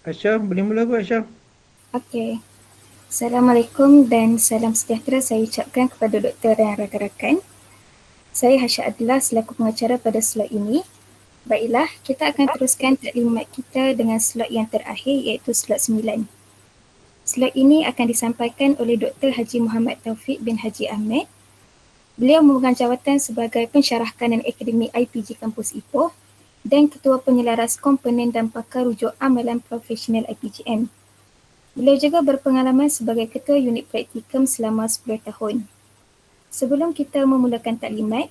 Aisyah, boleh mula ke Aisyah? Okey. Assalamualaikum dan salam sejahtera saya ucapkan kepada doktor dan rakan-rakan. Saya Hasya Adila selaku pengacara pada slot ini. Baiklah, kita akan teruskan taklimat kita dengan slot yang terakhir iaitu slot 9. Slot ini akan disampaikan oleh Dr. Haji Muhammad Taufik bin Haji Ahmed. Beliau memegang jawatan sebagai pensyarah kanan akademik IPG Kampus Ipoh dan Ketua Penyelaras Komponen dan Pakar Rujuk Amalan Profesional IPGM. Beliau juga berpengalaman sebagai Ketua Unit Praktikum selama 10 tahun. Sebelum kita memulakan taklimat,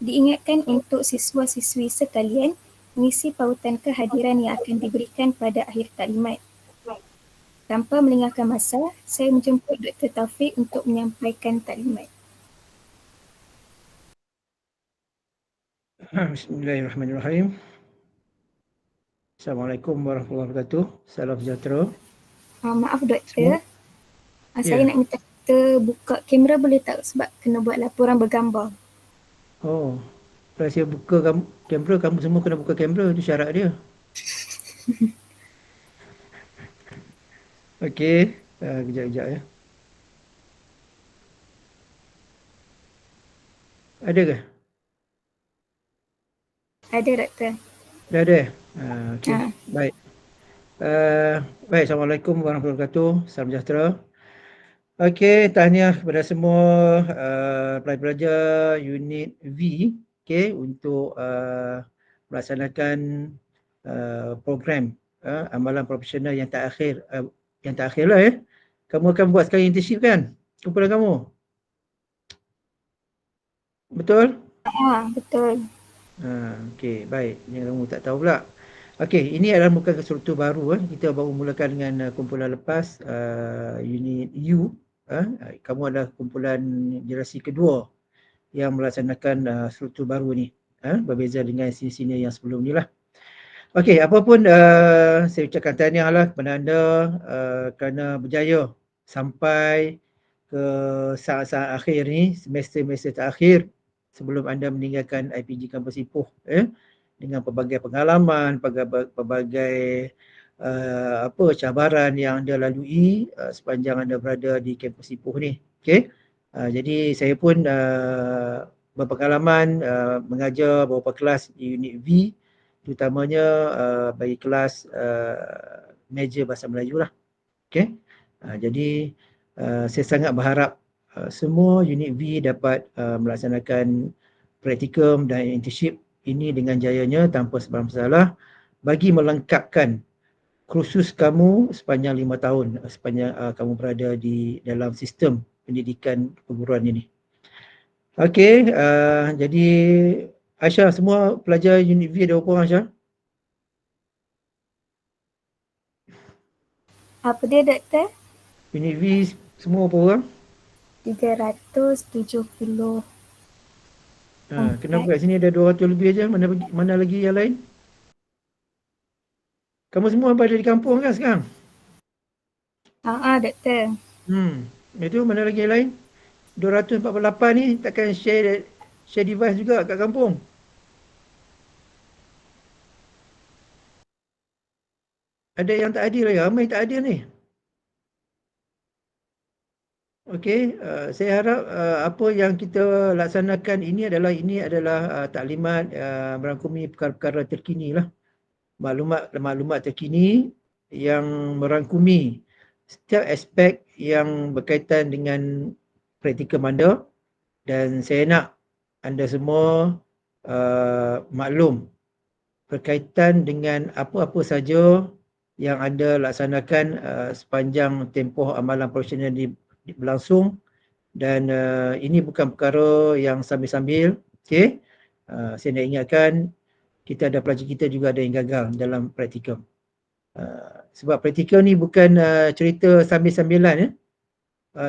diingatkan untuk siswa-siswi sekalian mengisi pautan kehadiran yang akan diberikan pada akhir taklimat. Tanpa melengahkan masa, saya menjemput Dr. Taufik untuk menyampaikan taklimat. Bismillahirrahmanirrahim. Assalamualaikum warahmatullahi wabarakatuh. Salam sejahtera. Maaf Doktor, Semua? saya Ya. nak minta kita buka kamera boleh tak sebab kena buat laporan bergambar. Oh, kalau saya buka kamera, kamu semua kena buka kamera. Itu syarat dia. Okey. Kejap-kejap ya. Ada ke? Ada Doktor? Dah ada? Okey. Ha. Baik. Baik. Assalamualaikum warahmatullahi wabarakatuh. Salam sejahtera. Okey, tahniah kepada semua pelajar-pelajar unit V, okey, untuk melaksanakan program amalan profesional yang tak akhir lah ya. Kamu akan buat sekali internship kan? Kumpulan kamu. Betul? Betul. Okey, baik. Yang kamu tak tahu pula. Okey, ini adalah bukan struktur baru. Kita baru mulakan dengan kumpulan lepas, unit U. Kamu adalah kumpulan generasi kedua yang melaksanakan struktur baru ni. Berbeza dengan senior yang sebelum ni lah. Okey, apapun saya ucapkan tahniah lah kepada anda kerana berjaya sampai ke saat-saat akhir ni, semester-semester terakhir sebelum anda meninggalkan IPG Kampus Ipoh dengan pelbagai pengalaman, pelbagai cabaran yang anda lalui sepanjang anda berada di kampus Ipoh ni. Okey. Jadi saya pun berpengalaman mengajar beberapa kelas di unit V, terutamanya bagi kelas meja bahasa Melayu lah. Okay? Jadi saya sangat berharap semua unit V dapat melaksanakan praktikum dan internship ini dengan jayanya tanpa sebarang masalah bagi melengkapkan kursus kamu sepanjang 5 tahun sepanjang kamu berada di dalam sistem pendidikan perguruan ini. Okey, jadi Aisyah, semua pelajar unit V ada berapa orang Aisyah? Apa dia Doktor? Unit V semua berapa orang? 374. Kenapa kat sini ada 200 lebih aja? Mana lagi yang lain? Kamu semua berada di kampung kan sekarang? Doktor. Itu mana lagi yang lain? 248 ni takkan share device juga kat kampung? Ada yang tak adil lagi, ramai tak adil ni. Okey, saya harap apa yang kita laksanakan ini adalah taklimat merangkumi perkara-perkara terkini lah. Maklumat terkini yang merangkumi setiap aspek yang berkaitan dengan praktikum anda, dan saya nak anda semua maklum berkaitan dengan apa-apa saja yang anda laksanakan sepanjang tempoh amalan profesional berlangsung, dan ini bukan perkara yang sambil-sambil. Okey, saya nak ingatkan kita ada pelajar kita juga ada yang gagal dalam praktikum. Sebab praktikum ni bukan cerita sambil-sambilan ya.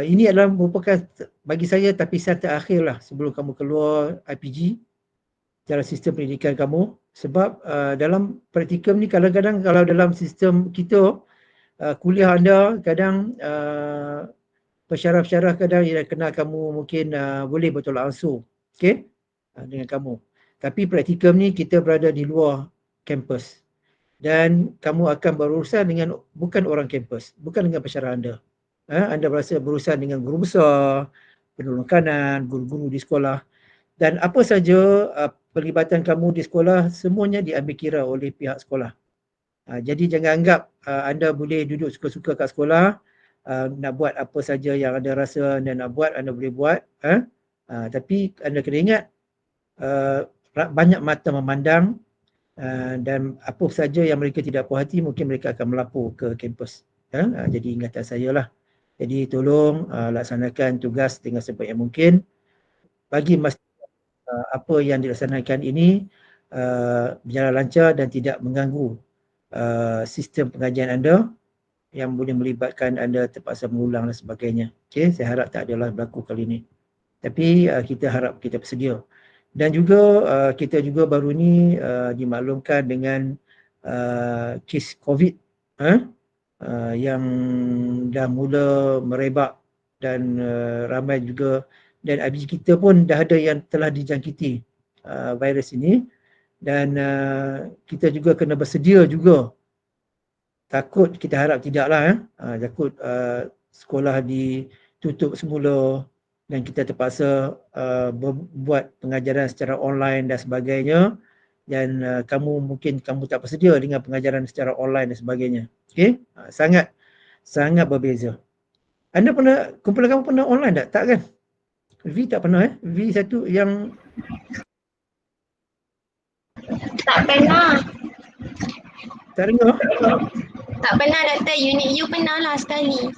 Ini adalah merupakan bagi saya tapisan terakhir lah sebelum kamu keluar IPG dalam sistem pendidikan kamu. Sebab dalam praktikum ni kadang-kadang kalau dalam sistem kita kuliah anda kadang pensyarah-pensyarah kadang ia kenal kamu mungkin boleh bertolak ansur, okay, dengan kamu. Tapi praktikum ni kita berada di luar kampus. dan kamu akan berurusan dengan bukan orang kampus, bukan dengan pensyarah anda. Anda berasa berurusan dengan guru besar, penolong kanan, guru-guru di sekolah, dan apa saja pelibatan kamu di sekolah semuanya diambil kira oleh pihak sekolah. Jadi jangan anggap anda boleh duduk suka-suka kat sekolah, nak buat apa saja yang anda rasa anda nak buat, anda boleh buat. Tapi anda kena ingat, banyak mata memandang, dan apa saja yang mereka tidak puas hati mungkin mereka akan melapor ke kampus. Jadi ingatan saya lah. Jadi tolong laksanakan tugas dengan sebaik yang mungkin. Bagi memastikan apa yang dilaksanakan ini berjalan lancar dan tidak mengganggu sistem pengajian anda yang boleh melibatkan anda terpaksa mengulang dan sebagainya. Okay, saya harap tak adalah berlaku kali ini. Tapi kita harap kita bersedia. Dan juga kita juga baru ni dimaklumkan dengan kes COVID yang dah mula merebak dan ramai juga, dan abg kita pun dah ada yang telah dijangkiti virus ini, dan kita juga kena bersedia juga. Takut, kita harap tidaklah takut sekolah ditutup semula dan kita terpaksa buat pengajaran secara online dan sebagainya, dan kamu tak bersedia dengan pengajaran secara online dan sebagainya. Okey, sangat berbeza. Anda pernah, kumpulan kamu pernah online tak? Tak kan? V tak pernah V satu yang tak pernah. Tak dengar? Tak pernah Doktor. Unit U pernah lah sekali.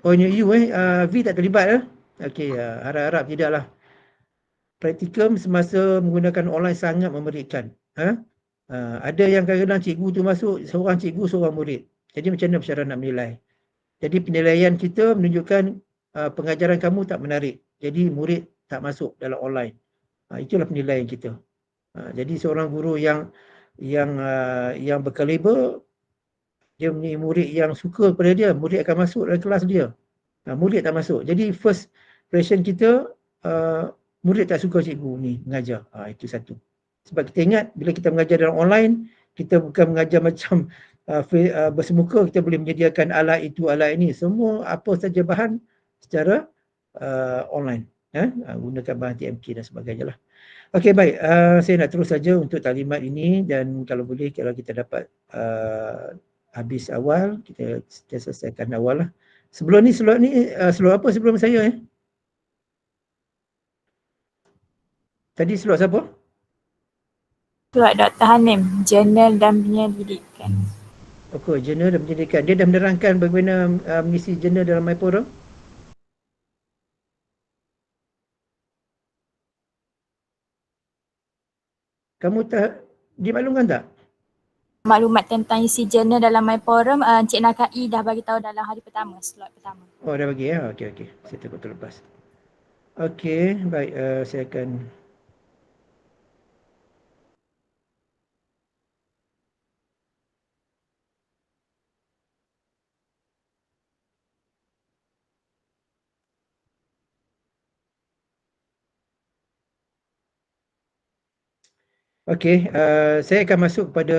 Oh, unit U V tak terlibat Okey, harap-harap tidaklah. Praktikum semasa menggunakan online sangat memerikkan. Ada yang kadang-kadang cikgu tu masuk, seorang cikgu, seorang murid. Jadi macam mana cara nak menilai? Jadi penilaian kita menunjukkan pengajaran kamu tak menarik. Jadi murid tak masuk dalam online. Itulah penilaian kita. Jadi seorang guru yang berkaliber, dia punya murid yang suka pada dia, murid akan masuk dalam kelas dia. Murid tak masuk. Jadi first impression kita, murid tak suka cikgu ni mengajar. Itu satu. Sebab kita ingat bila kita mengajar dalam online, kita bukan mengajar macam bersemuka, kita boleh menyediakan alat itu, alat ini. Semua apa saja bahan secara online. Gunakan bahan TMK dan sebagainya lah. Okey, baik. Saya nak terus saja untuk taklimat ini, dan kalau boleh, kalau kita dapat habis awal, kita selesaikan awal lah. Sebelum ni, slot apa sebelum saya Tadi slot siapa? Slot Dr. Hanim, Jurnal dan Penyelidikan. Okey, jurnal dan penyelidikan. Dia dah menerangkan bagaimana mengisi jurnal dalam MyForum? Kamu tak dimaklumkan tak? Maklumat tentang isi jurnal dalam MyForum, Encik Nakai dah bagi tahu dalam hari pertama, slot pertama. Oh, dah bagi ya? Okey. Saya takut terlepas. Okey, baik. Saya akan... Okey, saya akan masuk kepada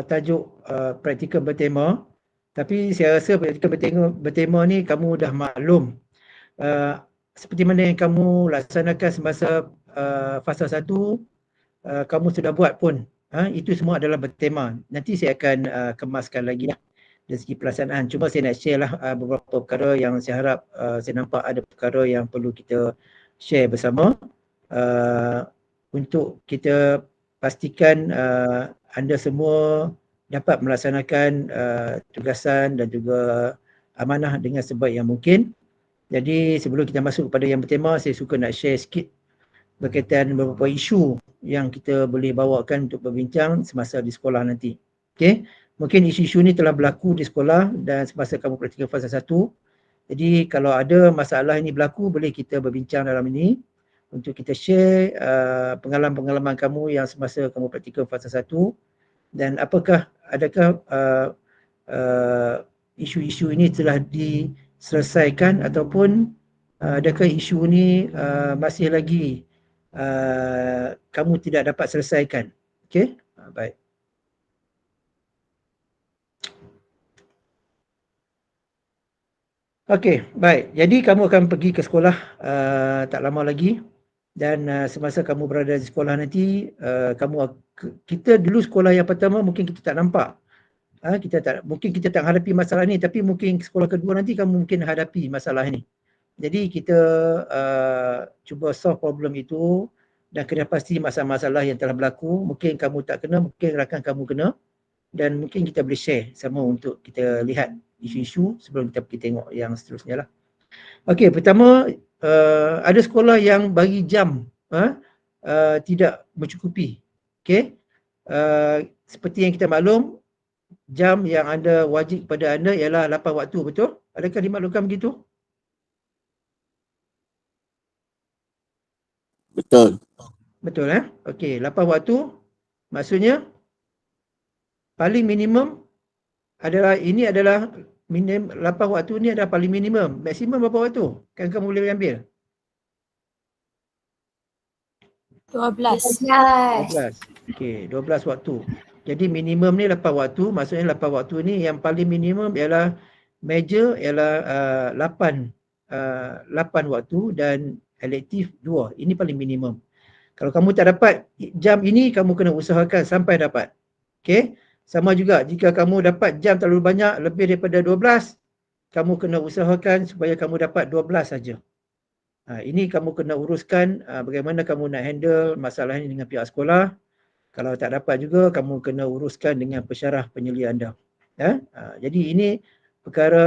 tajuk praktikum bertema. Tapi saya rasa praktikum bertema ni kamu dah maklum. Seperti mana yang kamu laksanakan semasa fasa 1, kamu sudah buat pun. Itu semua adalah bertema. Nanti saya akan kemaskan lagi lah dari segi pelaksanaan. Cuma saya nak share lah beberapa perkara yang saya harap, saya nampak ada perkara yang perlu kita share bersama. Untuk kita pastikan anda semua dapat melaksanakan tugasan dan juga amanah dengan sebaik yang mungkin. Jadi sebelum kita masuk kepada yang bertema, saya suka nak share sikit berkaitan beberapa isu yang kita boleh bawakan untuk berbincang semasa di sekolah nanti. Okey, mungkin isu-isu ni telah berlaku di sekolah dan semasa kamu praktikum fasa 1. Jadi kalau ada masalah ini berlaku, boleh kita berbincang dalam ini untuk kita share pengalaman-pengalaman kamu yang semasa kamu praktikum fasa 1, dan adakah isu-isu ini telah diselesaikan ataupun adakah isu ini masih lagi kamu tidak dapat selesaikan. Okey, baik. Okey, baik. Jadi kamu akan pergi ke sekolah tak lama lagi dan semasa kamu berada di sekolah nanti kita dulu sekolah yang pertama mungkin kita tak nampak. Mungkin kita tak hadapi masalah ni, tapi mungkin sekolah kedua nanti kamu mungkin hadapi masalah ni. Jadi kita cuba solve problem itu dan kena pasti masalah-masalah yang telah berlaku. Mungkin kamu tak kena, mungkin rakan kamu kena, dan mungkin kita boleh share sama untuk kita lihat isu-isu sebelum kita pergi tengok yang seterusnya lah. Okey, pertama ada sekolah yang bagi jam tidak mencukupi. Okey, seperti yang kita maklum, jam yang anda wajib kepada anda ialah 8 waktu, betul? Adakah dimaklumkan begitu? Betul. Betul Okey, 8 waktu maksudnya paling minimum adalah 8 waktu ni adalah paling minimum. Maksimum berapa waktu? Kan kamu boleh ambil? 12. 12. Okey, 12 waktu. Jadi minimum ni 8 waktu, maksudnya 8 waktu ni yang paling minimum ialah major ialah 8 waktu dan elektif 2. Ini paling minimum. Kalau kamu tak dapat jam ini, kamu kena usahakan sampai dapat. Okey? Sama juga jika kamu dapat jam terlalu banyak, lebih daripada 12, kamu kena usahakan supaya kamu dapat 12 saja. Ini kamu kena uruskan bagaimana kamu nak handle masalah ini dengan pihak sekolah. Kalau tak dapat juga, kamu kena uruskan dengan pesyarah penyelidik anda. Jadi ini perkara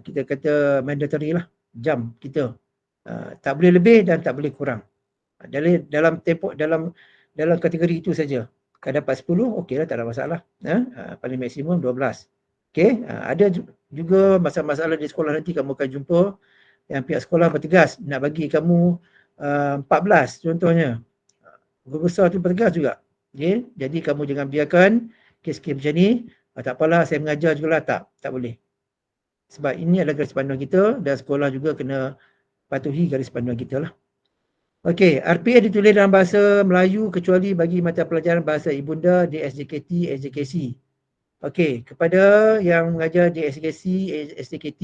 kita kata mandatory lah, jam kita. Tak boleh lebih dan tak boleh kurang. Dalam kategori itu saja. Kalau dapat 10, okeylah, tak ada masalah. Paling maksimum 12. Okey, ada juga masalah-masalah di sekolah nanti kamu akan jumpa yang pihak sekolah bertegas nak bagi kamu 14 contohnya. Guru besar tu bertegas juga. Okay? Jadi kamu jangan biarkan kes-kes macam ni. Tak apalah, saya mengajar jugalah. Tak boleh. Sebab ini adalah garis panduan kita dan sekolah juga kena patuhi garis panduan kita lah. Okey, RPA ditulis dalam bahasa Melayu kecuali bagi mata pelajaran bahasa ibunda di SJKT, SJKC. Okey, kepada yang mengajar di SJKC, SJKT,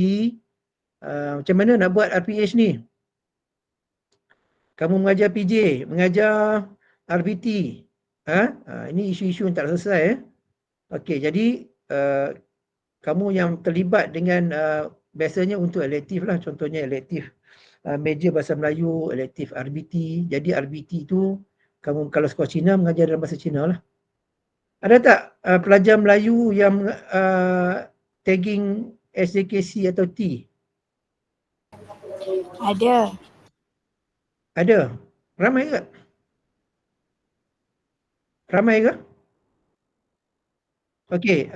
macam mana nak buat RPH ni? Kamu mengajar PJ, mengajar RBT. Ini isu-isu yang tak selesai. Okey, jadi kamu yang terlibat dengan biasanya untuk elektif lah, contohnya elektif major bahasa Melayu, elektif RBT. Jadi RBT tu kamu kalau sekolah Cina mengajar dalam bahasa Cina lah. Ada tak pelajar Melayu yang tagging SJKC atau T? Ada. Ada. Ramai ke? Ramai ke? Okey,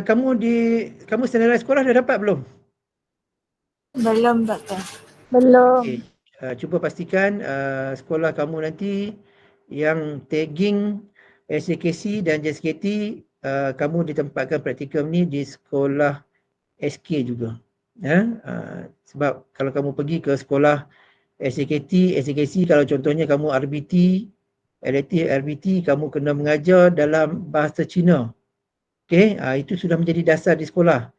kamu standardise sekolah dah dapat belum? Belum, Doktor. Belum. Okay. Cuba pastikan sekolah kamu nanti yang tagging SJKC dan JSKT, kamu ditempatkan praktikum ni di sekolah SK juga. Sebab kalau kamu pergi ke sekolah SJKT, SJKC, kalau contohnya kamu RBT, elektif RBT, kamu kena mengajar dalam bahasa Cina. Okey, itu sudah menjadi dasar di sekolah.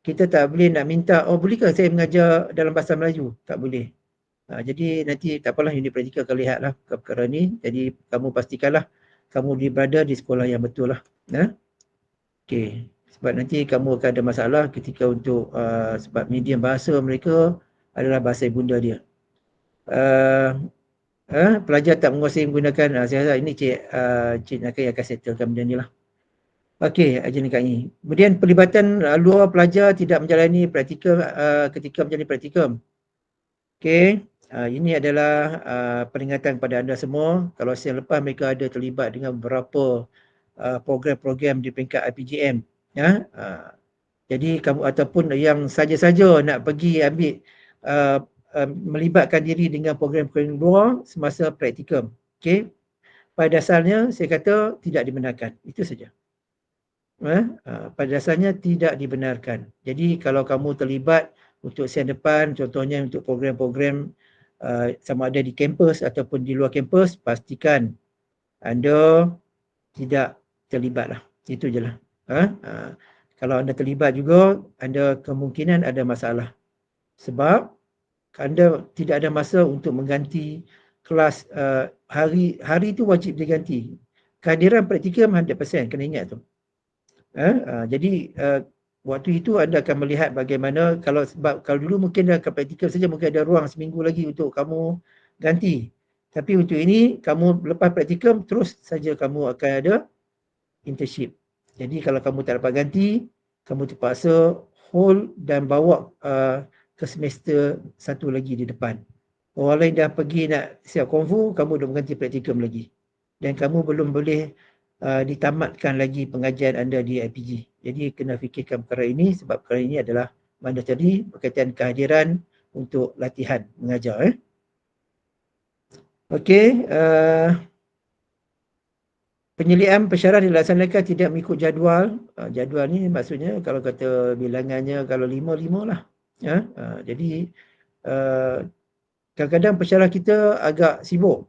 Kita tak boleh nak minta, bolehkah saya mengajar dalam bahasa Melayu? Tak boleh. Jadi nanti tak apalah, unit praktikal akan lihatlah perkara ni. Jadi kamu pastikanlah kamu berada di sekolah yang betul lah. Okey, sebab nanti kamu akan ada masalah ketika untuk sebab medium bahasa mereka adalah bahasa ibunda dia. Pelajar tak menguasai menggunakan, saya rasa ini Cik Nakai akan settlekan benda ni lah. Okey, Ejen KI. Kemudian pelibatan luar pelajar tidak menjalani praktikum ketika menjalani praktikum. Okey, ini adalah peringatan kepada anda semua. Kalau siang lepas mereka ada terlibat dengan beberapa program-program di peringkat IPGM. Jadi kamu ataupun yang saja-saja nak pergi ambil melibatkan diri dengan program-program luar semasa praktikum. Okey, pada dasarnya saya kata tidak dibenarkan. Itu saja. Pada dasarnya tidak dibenarkan. Jadi kalau kamu terlibat untuk siang depan, contohnya untuk program-program sama ada di kampus ataupun di luar kampus, pastikan anda tidak terlibat lah. Itu je lah. Kalau anda terlibat juga, anda kemungkinan ada masalah. Sebab anda tidak ada masa untuk mengganti kelas. Hari itu wajib diganti. Kehadiran praktikum 100%, kena ingat tu. Jadi waktu itu anda akan melihat bagaimana, sebab kalau dulu mungkin dah ke praktikum saja mungkin ada ruang seminggu lagi untuk kamu ganti. Tapi untuk ini, kamu lepas praktikum terus saja kamu akan ada internship. Jadi kalau kamu tak dapat ganti, kamu terpaksa hold dan bawa ke semester satu lagi di depan. Orang lain dah pergi nak siap konfu, kamu dah mengganti praktikum lagi. Dan kamu belum boleh ditamatkan lagi pengajian anda di IPG. Jadi kena fikirkan perkara ini, sebab perkara ini adalah mandatory berkaitan kehadiran untuk latihan mengajar. Okey. Penyelidikan pensyarah dilaksanakan tidak mengikut jadual. Jadual ni maksudnya kalau kata bilangannya kalau 5 lah. Jadi kadang-kadang pensyarah kita agak sibuk.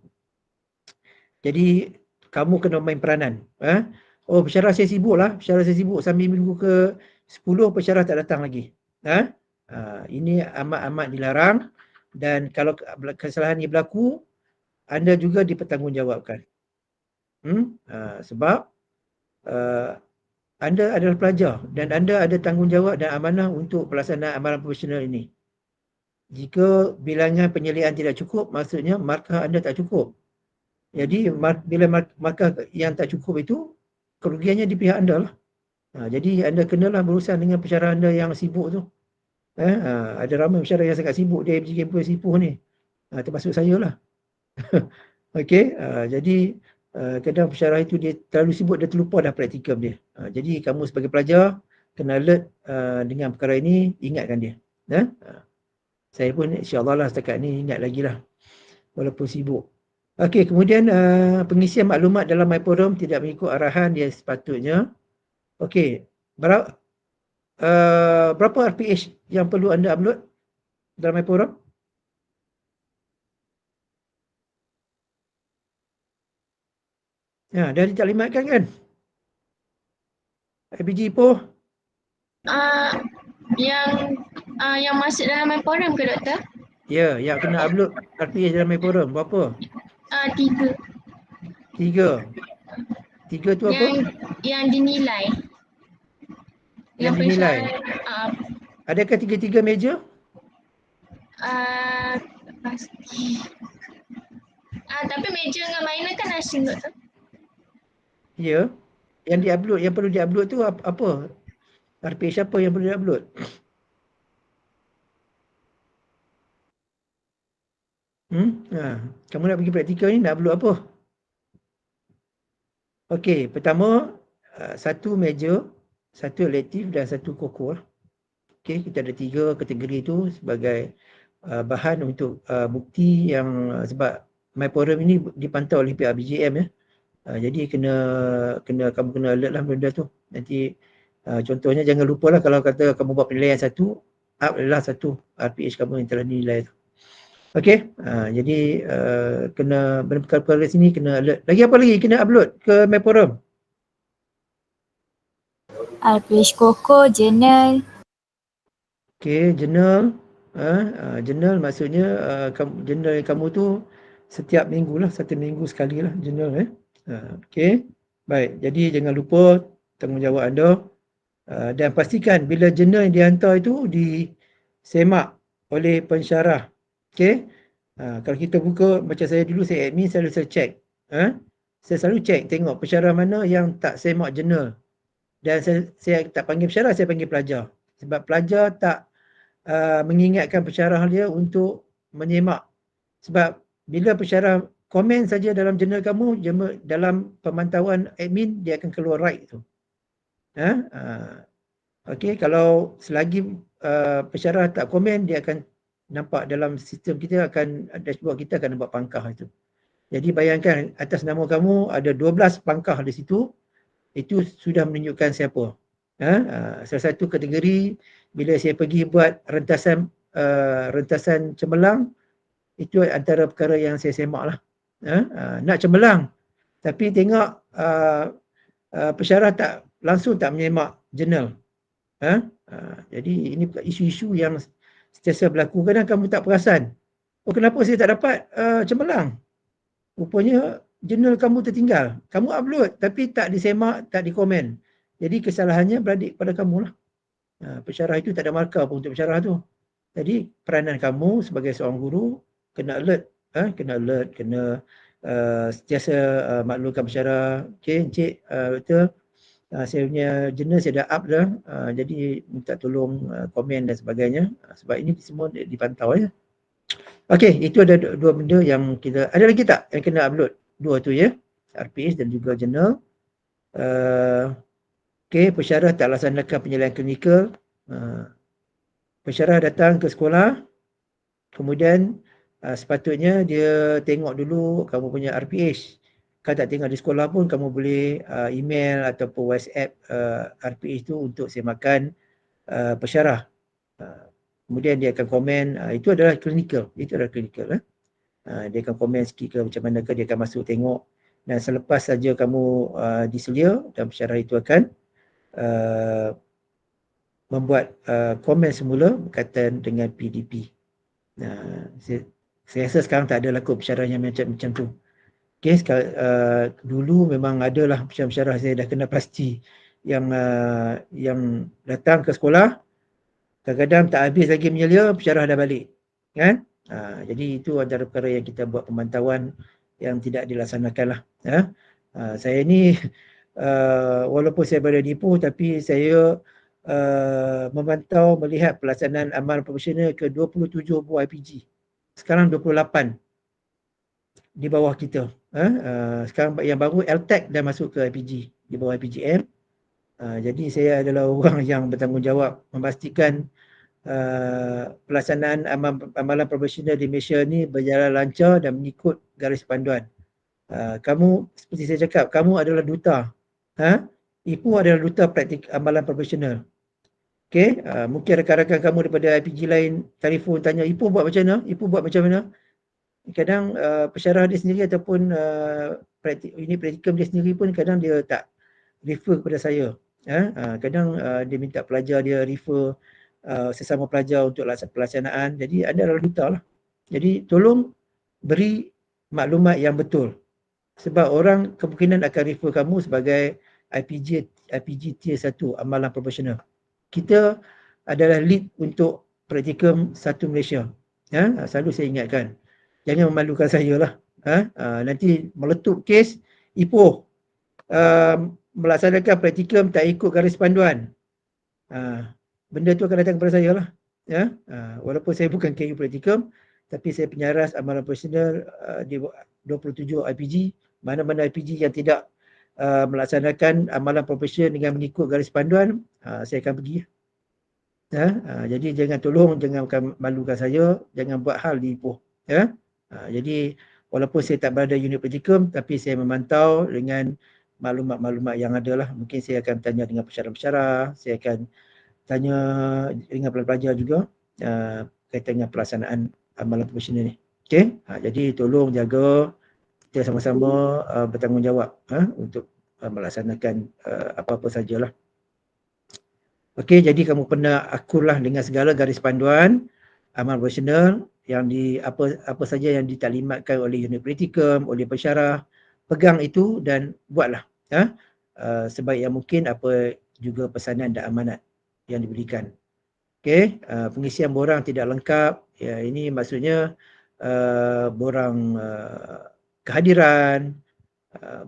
Jadi kamu kena main peranan. Oh, pensyarah saya sibuk lah. Pensyarah saya sibuk sambil minggu ke 10 pensyarah tak datang lagi. Ini amat-amat dilarang, dan kalau kesalahan ini berlaku, anda juga dipertanggungjawabkan. Sebab anda adalah pelajar dan anda ada tanggungjawab dan amanah untuk pelaksanaan amalan profesional ini. Jika bilangan penyelidikan tidak cukup, maksudnya markah anda tak cukup. Jadi bila markah yang tak cukup itu, kerugiannya di pihak anda lah. Jadi anda kenalah berurusan dengan pensyarah anda yang sibuk tu. Ada ramai pensyarah yang sangat sibuk di IPG Kampus Ipoh ni. Termasuk saya lah. Okey, jadi kadang pensyarah itu dia terlalu sibuk, dia terlupa dah praktikum dia. Jadi kamu sebagai pelajar kena alert dengan perkara ini, ingatkan dia. Saya pun insya-Allah lah setakat ni ingat lagi lah, walaupun sibuk. Okey, kemudian pengisian maklumat dalam MyForum tidak mengikut arahan dia sepatutnya. Okey, berapa RPH yang perlu anda upload dalam MyForum? Dah ditaklimatkan kan? IPG Ipoh? Yang masuk dalam MyForum ke doktor? Ya, yang kena upload RPH dalam MyForum berapa? 3. 3 tu apa? Yang dinilai. Yang dinilai. Adakah 3 meja? Pasti. Tapi meja dengan minor kan asing doktor? Ya. Yang diupload, yang perlu diupload tu apa? RPH apa yang perlu diupload? Kamu nak pergi praktikal ni nak upload apa? Okey, pertama 1 meja, 1 elektif dan 1 kokor. Okey, kita ada 3 kategori tu sebagai bahan untuk bukti yang sebab MyForum ini dipantau oleh pihak BJM ya. Jadi kamu kena alert lah benda tu. Nanti contohnya jangan lupalah kalau kata kamu buat penilaian 1, up adalah 1 RPH kamu yang telah dinilai tu. Okey, jadi kena perkara-perkara sini kena alert. Lagi apa lagi kena upload ke MyForum? RPH Koko, jurnal. Okey, jurnal. Jurnal maksudnya jurnal kamu tu setiap minggu lah, 1 minggu sekali lah jurnal. Okey, baik. Jadi jangan lupa tanggungjawab anda dan pastikan bila jurnal yang dihantar itu disemak oleh pensyarah. Okey, kalau kita buka, macam saya dulu, saya admin, saya check. Saya selalu check, tengok pensyarah mana yang tak semak jurnal. Dan saya tak panggil pensyarah, saya panggil pelajar. Sebab pelajar tak mengingatkan pensyarah dia untuk menyemak. Sebab bila pensyarah komen saja dalam jurnal kamu, dalam pemantauan admin, dia akan keluar right tu. Okey, kalau selagi pensyarah tak komen, dia akan nampak dalam sistem kita, dashboard kita akan nampak pangkah itu. Jadi bayangkan atas nama kamu ada 12 pangkah di situ, itu sudah menunjukkan siapa. Salah satu kategori bila saya pergi buat rentasan cemerlang, itu antara perkara yang saya semak lah. Nak cemerlang, tapi tengok pensyarah langsung tak menyemak jurnal. Jadi ini isu-isu yang sentiasa berlaku. Kadang kamu tak perasan. Oh, kenapa saya tak dapat cemerlang? Rupanya jurnal kamu tertinggal. Kamu upload tapi tak disemak, tak dikomen. Jadi kesalahannya beradik pada kamu lah. Pensyarah itu tak ada markah pun untuk pensyarah tu. Jadi peranan kamu sebagai seorang guru kena alert, kena sentiasa maklumkan pensyarah. Okey, encik, betul. Saya punya jurnal saya dah up dah. Jadi minta tolong komen dan sebagainya. Sebab ini semua dipantau ya. Okey, itu ada dua benda yang kita, ada lagi tak yang kena upload? Dua tu ya, RPS dan juga jurnal. Okey, pensyarah tak laksanakan penilaian klinikal. Pensyarah datang ke sekolah, kemudian sepatutnya dia tengok dulu kamu punya RPS. Kalau tak tengok di sekolah pun kamu boleh email ataupun WhatsApp RPS tu untuk semakan pensyarah. Kemudian dia akan komen, itu adalah klinikal. Itu adalah klinikal. Dia akan komen sikit ke macam mana ke, dia akan masuk tengok. Dan selepas saja kamu diselia dan pensyarah itu akan membuat komen semula berkaitan dengan PDP. Saya rasa sekarang tak ada laku pensyarah yang macam tu. Okay, dulu memang adalah pensyarah saya dah kena pasti yang datang ke sekolah, kadang-kadang tak habis lagi menyelia, pensyarah dah balik. Kan? Jadi itu antara perkara yang kita buat pemantauan yang tidak dilaksanakan lah. Saya ni walaupun saya berada di Ipoh, tapi saya memantau melihat pelaksanaan amalan profesional ke 27 buah IPG. Sekarang 28 di bawah kita. Sekarang yang baru LTEC dah masuk ke IPG, di bawah IPGM. Jadi saya adalah orang yang bertanggungjawab memastikan pelaksanaan amalan profesional di Malaysia ni berjalan lancar dan mengikut garis panduan. Kamu, seperti saya cakap, kamu adalah duta. Ipoh adalah duta praktik amalan profesional. Okay, mungkin rakan-rakan kamu daripada IPG lain telefon tanya, Ipoh buat macam mana? Ipoh buat macam mana? Kadang pensyarah dia sendiri ataupun unit praktikum dia sendiri pun kadang dia tak refer kepada saya. Kadang dia minta pelajar dia refer sesama pelajar untuk pelaksanaan. Jadi anda adalah duta lah. Jadi tolong beri maklumat yang betul. Sebab orang kemungkinan akan refer kamu sebagai IPG Tier 1 amalan profesional. Kita adalah lead untuk praktikum 1 Malaysia. Selalu saya ingatkan. Jangan memalukan saya lah. Nanti meletup kes Ipoh melaksanakan praktikum tak ikut garis panduan. Benda tu akan datang kepada saya lah. Walaupun saya bukan KU praktikum, tapi saya penyaras amalan profesional di 27 IPG. Mana-mana IPG yang tidak melaksanakan amalan profesional dengan mengikut garis panduan, saya akan pergi. Jadi jangan malukan saya, jangan buat hal di Ipoh. Jadi walaupun saya tak berada unit praktikum, tapi saya memantau dengan maklumat-maklumat yang ada lah. Mungkin saya akan tanya dengan pensyarah-pensyarah, saya akan tanya dengan pelajar juga kaitan dengan pelaksanaan amalan profesional ni. Okay? Jadi tolong jaga, kita sama-sama bertanggungjawab untuk melaksanakan apa-apa sajalah. Okey, jadi kamu pernah akurlah dengan segala garis panduan amalan profesional yang apa saja yang ditaklimatkan oleh unit praktikum, oleh pensyarah, pegang itu dan buatlah sebaik yang mungkin apa juga pesanan dan amanat yang diberikan. Okey, pengisian borang tidak lengkap, ya, ini maksudnya borang kehadiran,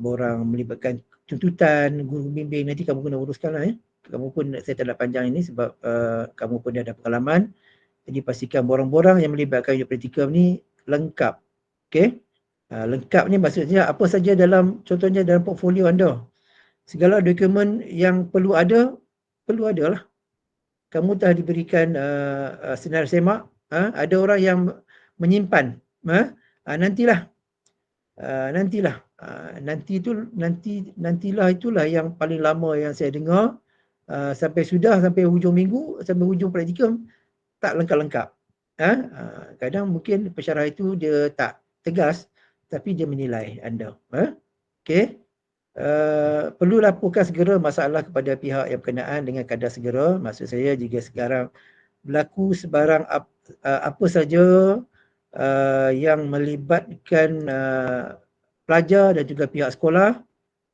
borang melibatkan tuntutan, guru bimbing, nanti kamu kena uruskanlah ya. Kamu pun, saya tak nak panjang ini sebab kamu pun dah ada pengalaman. Jadi pastikan borang-borang yang melibatkan unit praktikum ni lengkap. Okey. Lengkap ni maksudnya apa saja dalam, contohnya dalam portfolio anda. Segala dokumen yang perlu ada lah. Kamu telah diberikan senarai semak, ada orang yang menyimpan. Nantilah. Nantilah itulah yang paling lama yang saya dengar. Sampai hujung minggu, sampai hujung praktikum tak lengkap-lengkap. Kadang mungkin pensyarah itu dia tak tegas, tapi dia menilai anda. Okey. perlu laporkan segera masalah kepada pihak yang berkenaan dengan kadar segera. Maksud saya jika sekarang berlaku sebarang apa saja yang melibatkan pelajar dan juga pihak sekolah,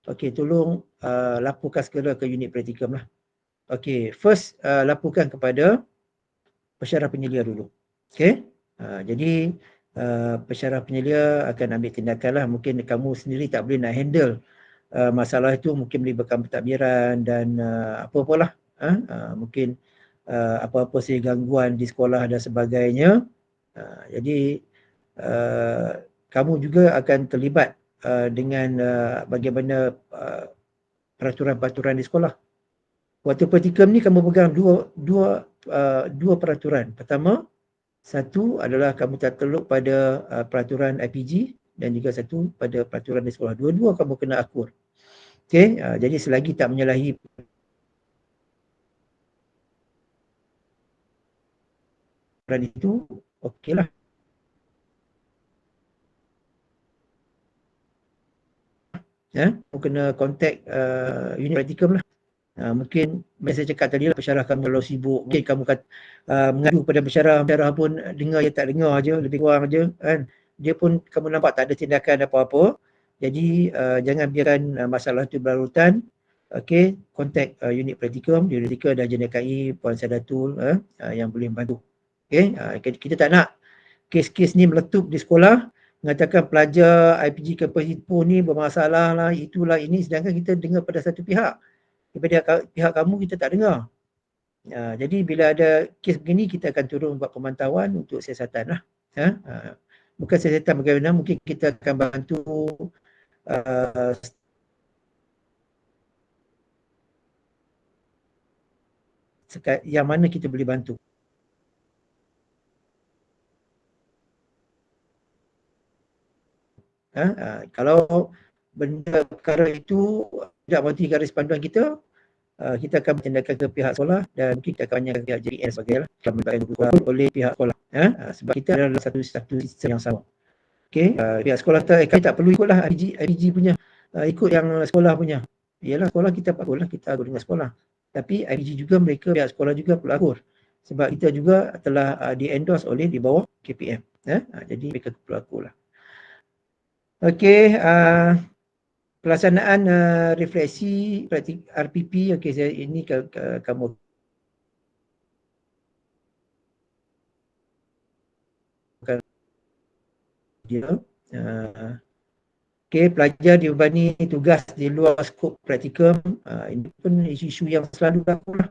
okey, tolong laporkan segera ke unit praktikum lah. Okey, first laporkan kepada pensyarah penyelia dulu. Okey, jadi pensyarah penyelia akan ambil tindakan lah. Mungkin kamu sendiri tak boleh nak handle masalah itu, mungkin melibatkan pentadbiran dan apa-apalah. Mungkin apa-apa saja gangguan di sekolah dan sebagainya. Jadi kamu juga akan terlibat dengan bagaimana peraturan-peraturan di sekolah. Waktu praktikum ni kamu pegang dua peraturan. Pertama, satu adalah kamu takluk pada peraturan IPG dan juga satu pada peraturan di sekolah. Dua-dua kamu kena akur. Okey, jadi selagi tak menyalahi peraturan itu, okeylah. Kamu kena contact unit praktikum lah. Mungkin saya cakap tadi lah, pensyarah kamu kalau sibuk, mungkin kamu mengadu pada pensyarah pun dengar ya tak dengar je, lebih kurang je kan. Dia pun kamu nampak tak ada tindakan apa-apa. Jadi jangan biarkan masalah itu berlarutan. Okey, contact unit praktikum, unit praktikum dan JNKI, Puan Sadatul yang boleh membantu. Okey, kita tak nak kes-kes ni meletup di sekolah, mengatakan pelajar IPG Kampus Ipoh ni bermasalah lah, itulah ini, sedangkan kita dengar pada satu pihak. Daripada pihak kamu kita tak dengar. Jadi bila ada kes begini, kita akan turun buat pemantauan untuk siasatan lah. Bukan siasatan bagaimana, mungkin kita akan bantu yang mana kita boleh bantu. Kalau benda perkara itu tidak mati garis panduan kita, kita akan bertindakan ke pihak sekolah dan mungkin kita akan tanyakan pihak JN sebagainya akan melibatkan oleh pihak sekolah. Sebab kita adalah satu sistem yang sama. Okey, pihak sekolah tak perlu ikutlah IPG punya, ikut yang sekolah punya. Yalah, sekolah kita patutlah kita akur dengan sekolah. Tapi IPG juga, mereka pihak sekolah juga perlu akur. Sebab kita juga telah di-endorse oleh di bawah KPM. Jadi mereka perlu akur lah. Okey, pelaksanaan refleksi praktik RPP. Okey, ini kamu dia. Okey, pelajar dibebani tugas di luar skop praktikum. Ini pun isu-isu yang selalu berlaku lah.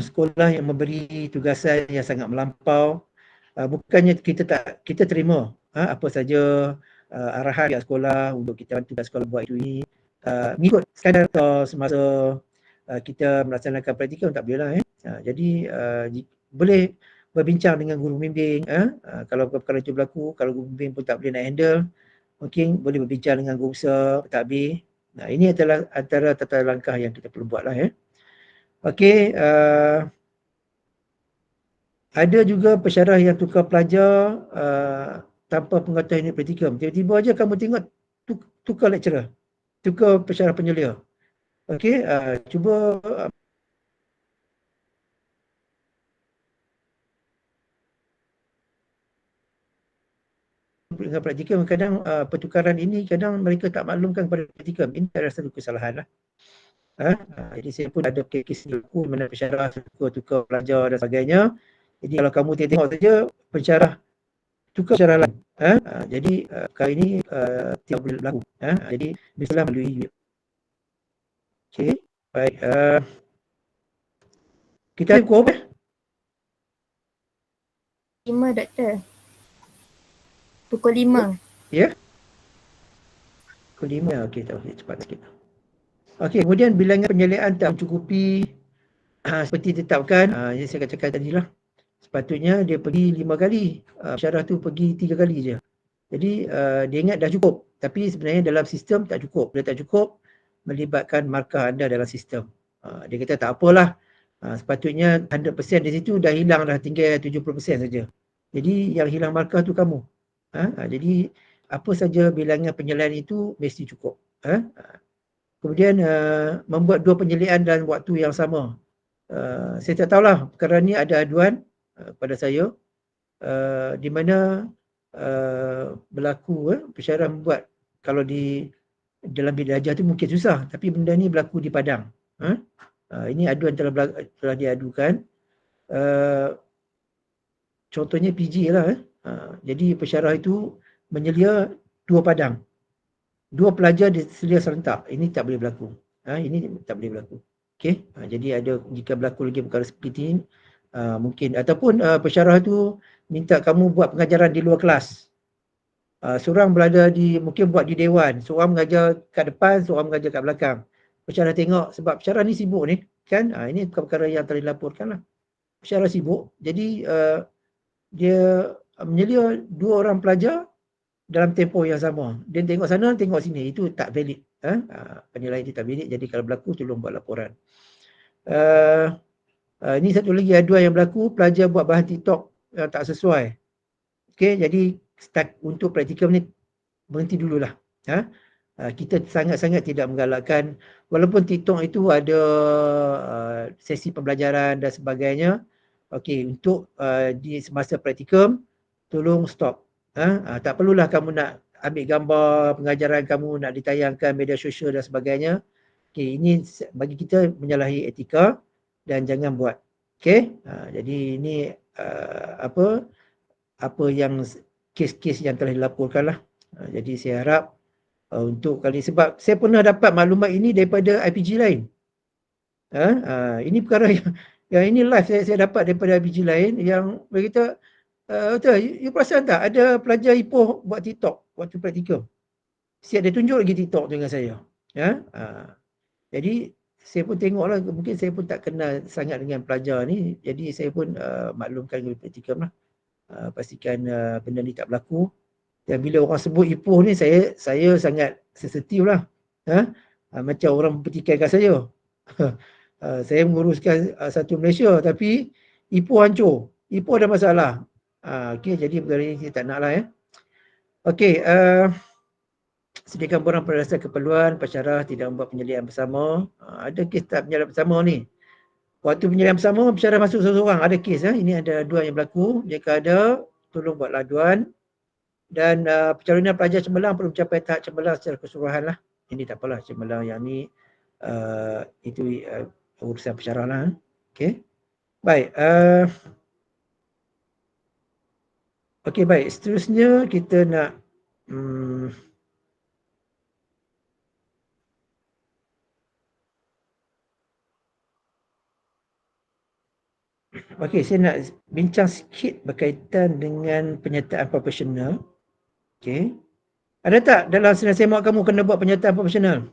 Sekolah yang memberi tugasan yang sangat melampau. Bukannya kita terima apa saja arahan pihak sekolah untuk kita bantu pihak sekolah buat itu ini. Mengikut sekadar atau semasa kita melaksanakan praktikum tak boleh lah. Jadi boleh berbincang dengan guru pembimbing. Kalau perkara itu berlaku, kalau guru pembimbing pun tak boleh nak handle, mungkin boleh berbincang dengan guru besar, pentadbir. Ini adalah antara tata langkah yang kita perlu buat lah. Okey, ada juga pensyarah yang tukar pelajar tanpa pengetahuan unit praktikum. Tiba-tiba aja kamu tengok tukar lecturer, tukar pensyarah penyelia. Okey, cuba dengan praktikum. Kadang pertukaran ini kadang mereka tak maklumkan kepada praktikum. Ini adalah satu kesalahan lah. Jadi saya pun ada kes berlaku mana pensyarah tukar pelajar dan sebagainya. Jadi kalau kamu tengok saja pensyarah tukar pensyarah lain. Jadi perkara ini tidak boleh berlaku. Jadi biasalah melalui unit. Okey, baik. Kita ada pukul berapa? 5, Doktor. Pukul 5. Ya? Pukul 5. Okey, tak boleh cepat sikit. Okey, kemudian bilangan penyeliaan tak mencukupi seperti ditetapkan. Yang saya katakan tadi lah. Sepatutnya dia pergi 5 kali. Pensyarah tu pergi 3 kali je. Jadi dia ingat dah cukup. Tapi sebenarnya dalam sistem tak cukup. Bila tak cukup, melibatkan markah anda dalam sistem. Dia kata tak apalah. Sepatutnya 100% di situ dah hilang, dah tinggal 70% saja. Jadi yang hilang markah tu kamu. Jadi apa saja bilangan penyelesaian itu mesti cukup. Kemudian membuat 2 penyelidikan dalam waktu yang sama. Saya tak tahulah perkara ni ada aduan pada saya di mana berlaku pensyarah membuat, kalau di dalam bilik darjah tu mungkin susah, tapi benda ni berlaku di Padang. Ini aduan telah diadukan. Contohnya PG lah. Jadi pensyarah itu menyelia 2 padang. 2 pelajar diselia serentak. Ini tak boleh berlaku. Ini tak boleh berlaku. Okey. Jadi jika berlaku lagi perkara seperti ini, mungkin ataupun pensyarah itu minta kamu buat pengajaran di luar kelas. Seorang berada mungkin buat di dewan, seorang mengajar kat depan, seorang mengajar kat belakang. Pensyarah tengok sebab pensyarah ni sibuk ni, kan? Ini perkara yang telah dilaporkan lah. Pensyarah sibuk. Jadi dia menyelia 2 orang pelajar dalam tempoh yang sama. Dia tengok sana, tengok sini. Itu tak valid. Penilaian itu tak valid. Jadi kalau berlaku, tolong buat laporan. Ini satu lagi aduan yang berlaku, pelajar buat bahan TikTok yang tak sesuai. Okey, jadi untuk praktikum ni berhenti dululah. Kita sangat-sangat tidak menggalakkan, walaupun TikTok itu ada sesi pembelajaran dan sebagainya. Okey, untuk di semasa praktikum, tolong stop. Tak perlulah kamu nak ambil gambar pengajaran kamu, nak ditayangkan media sosial dan sebagainya. Okey, ini bagi kita menyalahi etika dan jangan buat. Okey, jadi ini apa yang kes-kes yang telah dilaporkan lah. Jadi saya harap untuk kali, sebab saya pernah dapat maklumat ini daripada IPG lain. Ini perkara yang ini live saya dapat daripada IPG lain yang berkata, you perasan tak ada pelajar Ipoh buat TikTok waktu praktikum? Siap dia tunjuk lagi TikTok dengan saya. Jadi saya pun tengoklah, mungkin saya pun tak kenal sangat dengan pelajar ni, jadi saya pun maklumkan dengan praktikum lah. Pastikan benda ni tak berlaku. Dan bila orang sebut Ipoh ni, saya sangat sensitif lah. Macam orang mempertikaikan saya. Saya menguruskan satu Malaysia, tapi Ipoh hancur. Ipoh ada masalah. Okey, jadi perkara ini kita tak nak lah. Okey, sediakan borang pada dasar keperluan, pensyarah tidak membuat penyelidikan bersama. Ada kes tak penyelidikan bersama ni. Waktu penyelidikan bersama, pensyarah masuk seorang-seorang. Ada kes. Ini ada aduan yang berlaku. Jika ada, tolong buat aduan. Dan pencalonan pelajar cemerlang perlu mencapai tahap cemerlang secara keseluruhan lah. Ini tak apalah, cemerlang yang ni itu urusan pensyarah lah. Okey. Baik. Okey, baik. Seterusnya kita nak okey, saya nak bincang sikit berkaitan dengan penyertaan profesional. Okey. Ada tak dalam senang semak kamu kena buat penyertaan profesional?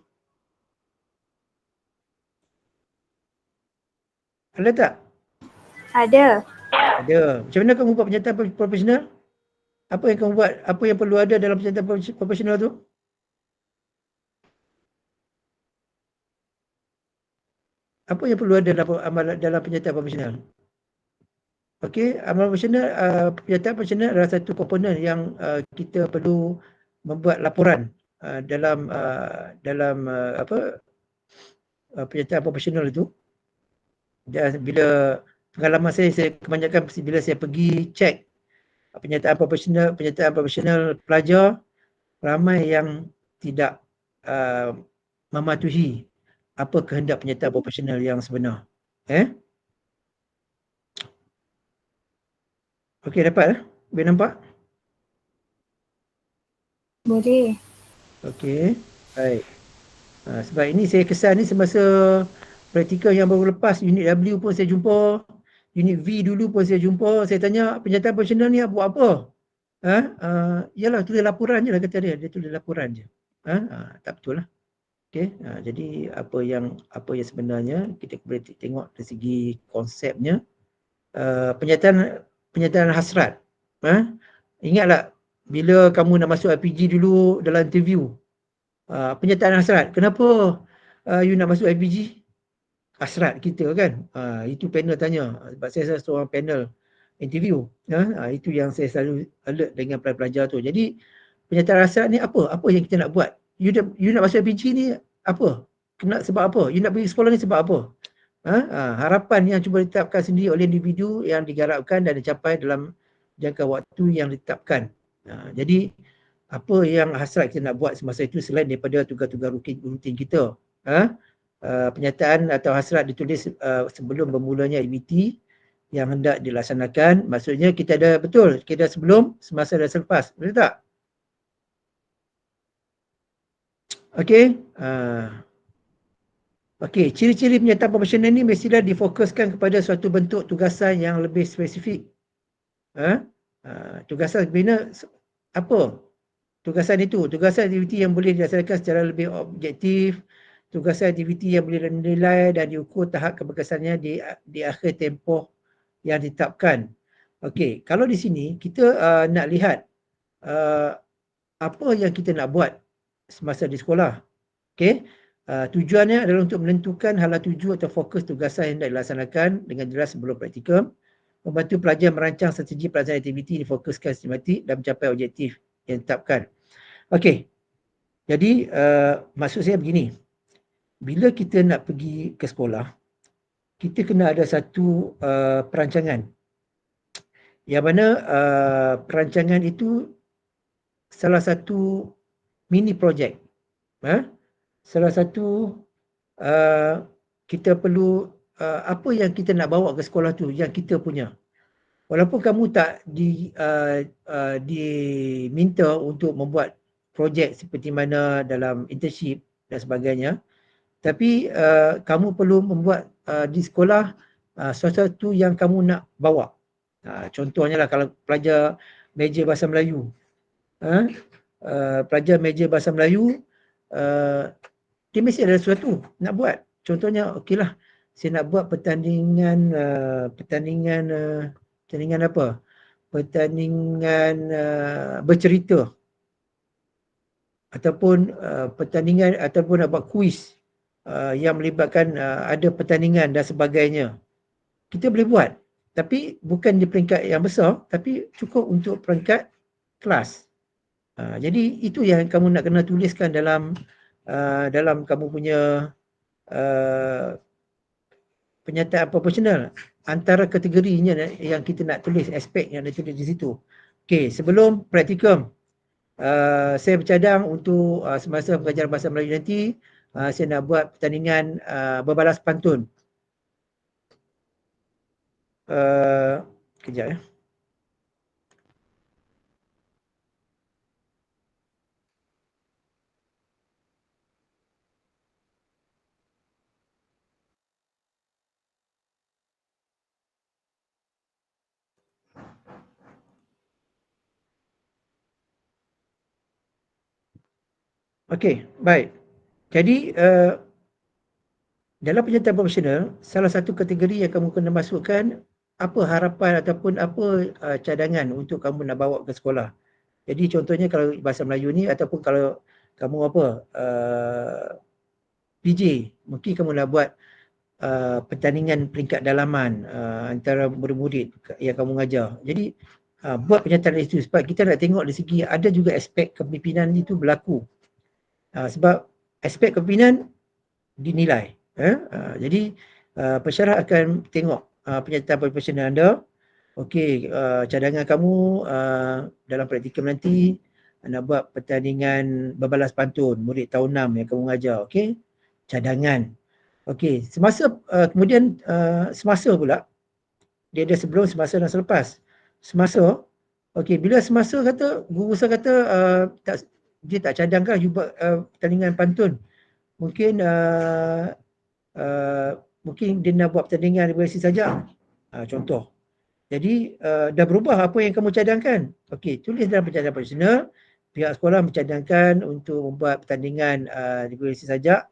Ada tak? Ada. Ada. Macam mana kamu buat penyertaan profesional? Apa yang kamu buat? Apa yang perlu ada dalam penyertaan profesional tu? Apa yang perlu ada dalam penyertaan profesional? Okey, amalan profesional, penyertaan profesional adalah satu komponen yang kita perlu membuat laporan dalam penyertaan profesional itu. Dan bila pengalaman saya kebanyakan bila saya pergi cek penyertaan profesional pelajar, ramai yang tidak mematuhi apa kehendak penyertaan profesional yang sebenar. Okey, dapat? Boleh nampak? Boleh. Okey, baik. Sebab ini saya kesan ni semasa praktikal yang baru lepas, unit W pun saya jumpa, unit V dulu pun saya jumpa, saya tanya penyertaan profesional ni buat apa? Yalah, tulis laporan je lah kata dia tulis laporan je. Tak betul lah. Okey, jadi apa yang sebenarnya kita boleh tengok dari segi konsepnya. Penyertaan hasrat. Ingatlah bila kamu nak masuk IPG dulu dalam interview, penyertaan hasrat. Kenapa you nak masuk IPG? Hasrat kita kan. Itu panel tanya. Sebab saya seorang panel interview. Itu yang saya selalu alert dengan pelajar tu. Jadi penyertaan hasrat ni apa yang kita nak buat you nak masuk PG ni apa? Sebab apa? You nak pergi sekolah ni sebab apa? Harapan yang cuba ditetapkan sendiri oleh individu yang digarapkan dan dicapai dalam jangka waktu yang ditetapkan. Jadi apa yang hasrat kita nak buat semasa itu selain daripada tugas-tugas rutin kita. Penyataan atau hasrat ditulis sebelum bermulanya aktiviti yang hendak dilaksanakan. Maksudnya kita ada betul, kita sebelum, semasa dan selepas. Betul tak? Okey. Okey, ciri-ciri penyataan profesional ni mestilah difokuskan kepada suatu bentuk tugasan yang lebih spesifik. Tugasan bina apa? Tugasan itu, tugasan aktiviti yang boleh dilaksanakan secara lebih objektif, tugasan aktiviti yang boleh dinilai dan diukur tahap keberkesannya di akhir tempoh yang ditetapkan. Okey, kalau di sini kita nak lihat apa yang kita nak buat semasa di sekolah. Okey. Tujuannya adalah untuk menentukan hala tuju atau fokus tugasan yang hendak dilaksanakan dengan jelas sebelum praktikum, membantu pelajar merancang strategi pelaksanaan aktiviti difokuskan sistematik dan mencapai objektif yang ditetapkan. Okey. Jadi maksud saya begini. Bila kita nak pergi ke sekolah, kita kena ada satu perancangan. Yang mana perancangan itu salah satu mini projek. Salah satu kita perlu apa yang kita nak bawa ke sekolah tu yang kita punya. Walaupun kamu tak diminta untuk membuat projek seperti mana dalam internship dan sebagainya, tapi kamu perlu membuat di sekolah sesuatu yang kamu nak bawa. Contohnya lah kalau pelajar meja bahasa Melayu, pelajar meja bahasa Melayu, dia mesti ada sesuatu nak buat. Contohnya, okeylah, saya nak buat pertandingan apa? Pertandingan bercerita. Ataupun pertandingan ataupun nak buat kuis yang melibatkan ada pertandingan dan sebagainya. Kita boleh buat. Tapi bukan di peringkat yang besar, tapi cukup untuk peringkat kelas. Jadi itu yang kamu nak kena tuliskan dalam kamu punya penyataan proporsional. Antara kategorinya yang kita nak tulis, aspek yang ditulis di situ. Okey, sebelum praktikum, saya bercadang untuk semasa pengajaran bahasa Melayu nanti, saya nak buat pertandingan berbalas pantun. Kejap ya. Okey, baik. Jadi dalam penyataan profesional, salah satu kategori yang kamu kena masukkan apa harapan ataupun apa cadangan untuk kamu nak bawa ke sekolah. Jadi contohnya kalau bahasa Melayu ni ataupun kalau kamu PJ, mungkin kamu nak buat pertandingan peringkat dalaman antara murid-murid yang kamu mengajar. Jadi buat penyataan itu sebab kita nak tengok dari segi ada juga aspek kepimpinan itu berlaku. Sebab aspek kepimpinan dinilai. Jadi pensyarah akan tengok penyataan profesional anda. Okey, cadangan kamu dalam praktikum nanti nak buat pertandingan berbalas pantun murid tahun 6 yang kamu mengajar. Okey, cadangan. Okey, semasa kemudian semasa pula dia ada sebelum, semasa dan selepas. Semasa, okey, bila semasa kata guru saya kata dia tak cadangkan you buat pertandingan pantun. Mungkin mungkin dia nak buat pertandingan berisi saja. Contoh. Jadi dah berubah apa yang kamu cadangkan. Okey, tulis dalam percakapan profesional, pihak sekolah mencadangkan untuk membuat pertandingan berisi saja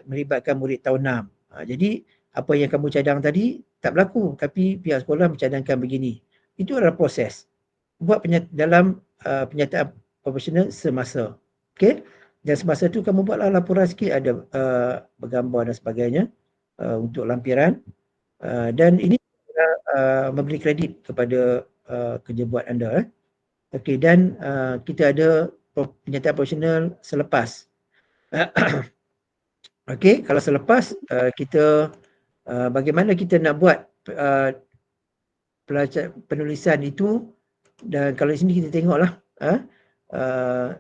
melibatkan murid tahun 6. Jadi apa yang kamu cadang tadi tak berlaku, tapi pihak sekolah mencadangkan begini. Itu adalah proses. Buat dalam penyataan profesional semasa. Okey? Dan semasa tu kamu buatlah laporan sikit, ada bergambar dan sebagainya untuk lampiran. Dan ini memberi kredit kepada kerja buat anda. Okey, dan kita ada penyertaan profesional selepas. Okey, kalau selepas kita bagaimana kita nak buat penulisan itu, dan kalau di sini kita tengoklah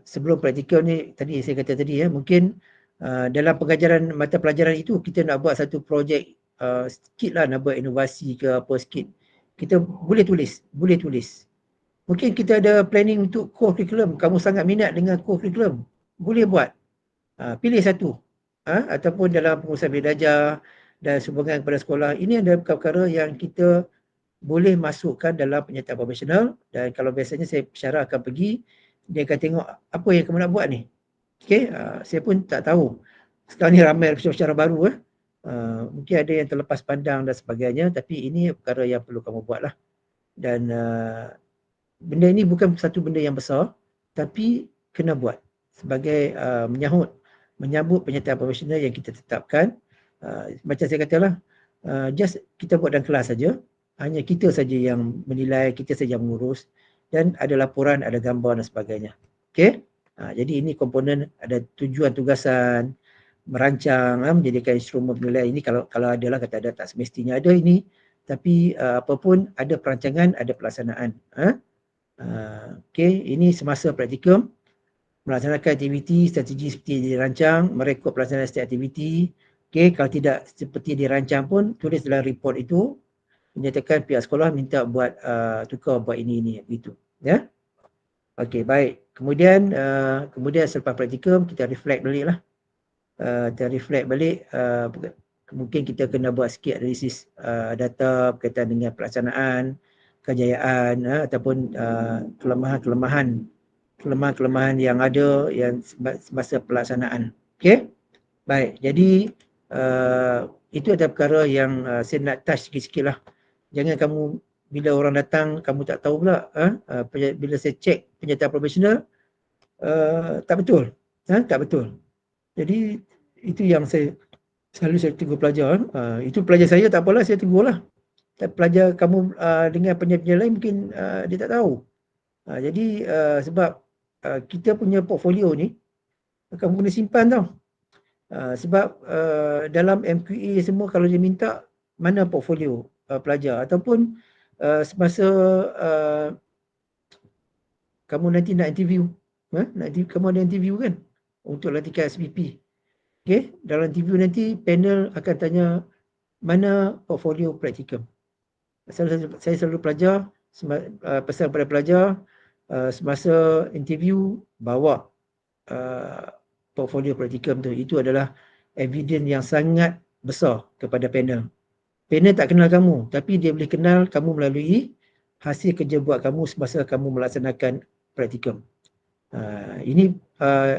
sebelum praktikal ni tadi saya kata tadi mungkin dalam pengajaran mata pelajaran itu kita nak buat satu projek sikit lah, nak buat inovasi ke apa sikit, kita boleh tulis. Mungkin kita ada planning untuk core curriculum, kamu sangat minat dengan core curriculum, boleh buat. Pilih satu. Ataupun dalam pengurusan belajar dan sumbangan kepada sekolah. Ini adalah perkara yang kita boleh masukkan dalam penyertaan profesional, dan kalau biasanya saya syarah akan pergi, dia akan tengok apa yang kamu nak buat ni. Okey, saya pun tak tahu. Sekarang ni ramai cara baru mungkin ada yang terlepas pandang dan sebagainya, tapi ini perkara yang perlu kamu buat lah. Dan benda ini bukan satu benda yang besar, tapi kena buat sebagai menyambut penyertaan profesional yang kita tetapkan. Macam saya katalah, just kita buat dalam kelas saja, hanya kita saja yang menilai, kita saja yang mengurus, dan ada laporan, ada gambar dan sebagainya. Okey? Jadi ini komponen, ada tujuan tugasan, merancang, menjadikan instrumen penilaian. Ini kalau adalah kata ada, tak semestinya ada ini, tapi apapun ada perancangan, ada pelaksanaan. Okey, ini semasa praktikum, melaksanakan aktiviti, strategi seperti dirancang, merekod pelaksanaan setiap aktiviti. Okey, kalau tidak seperti dirancang pun, tulis dalam report itu, menyatakan pihak sekolah minta buat tukar buat ini begitu, ya. Okey, baik. Kemudian selepas praktikum kita reflect balik lah. Mungkin kita kena buat sikit analisis data berkaitan dengan pelaksanaan, kejayaan ataupun kelemahan yang ada yang semasa pelaksanaan. Okey? Baik. Jadi itu adalah perkara yang saya nak touch sikit-sikit lah. Jangan kamu bila orang datang kamu tak tahu pula bila saya cek penyertaan profesional tak betul. Tak betul. Jadi itu yang selalu saya tegur pelajar. Itu pelajar saya tak apalah, saya tegur lah. Tapi pelajar kamu dengan penyedia lain mungkin dia tak tahu. Jadi sebab kita punya portfolio ni kamu kena simpan tau. Sebab dalam MQA semua kalau dia minta mana portfolio pelajar, ataupun semasa kamu nanti nak interview, kamu ada interview kan untuk latihan SPP. Okey, dalam interview nanti panel akan tanya mana portfolio praktikum. Saya selalu pelajar pesan pada pelajar semasa interview bawa portfolio praktikum tu. Itu adalah evidence yang sangat besar kepada panel. Panel tak kenal kamu, tapi dia boleh kenal kamu melalui hasil kerja buat kamu semasa kamu melaksanakan praktikum. Ini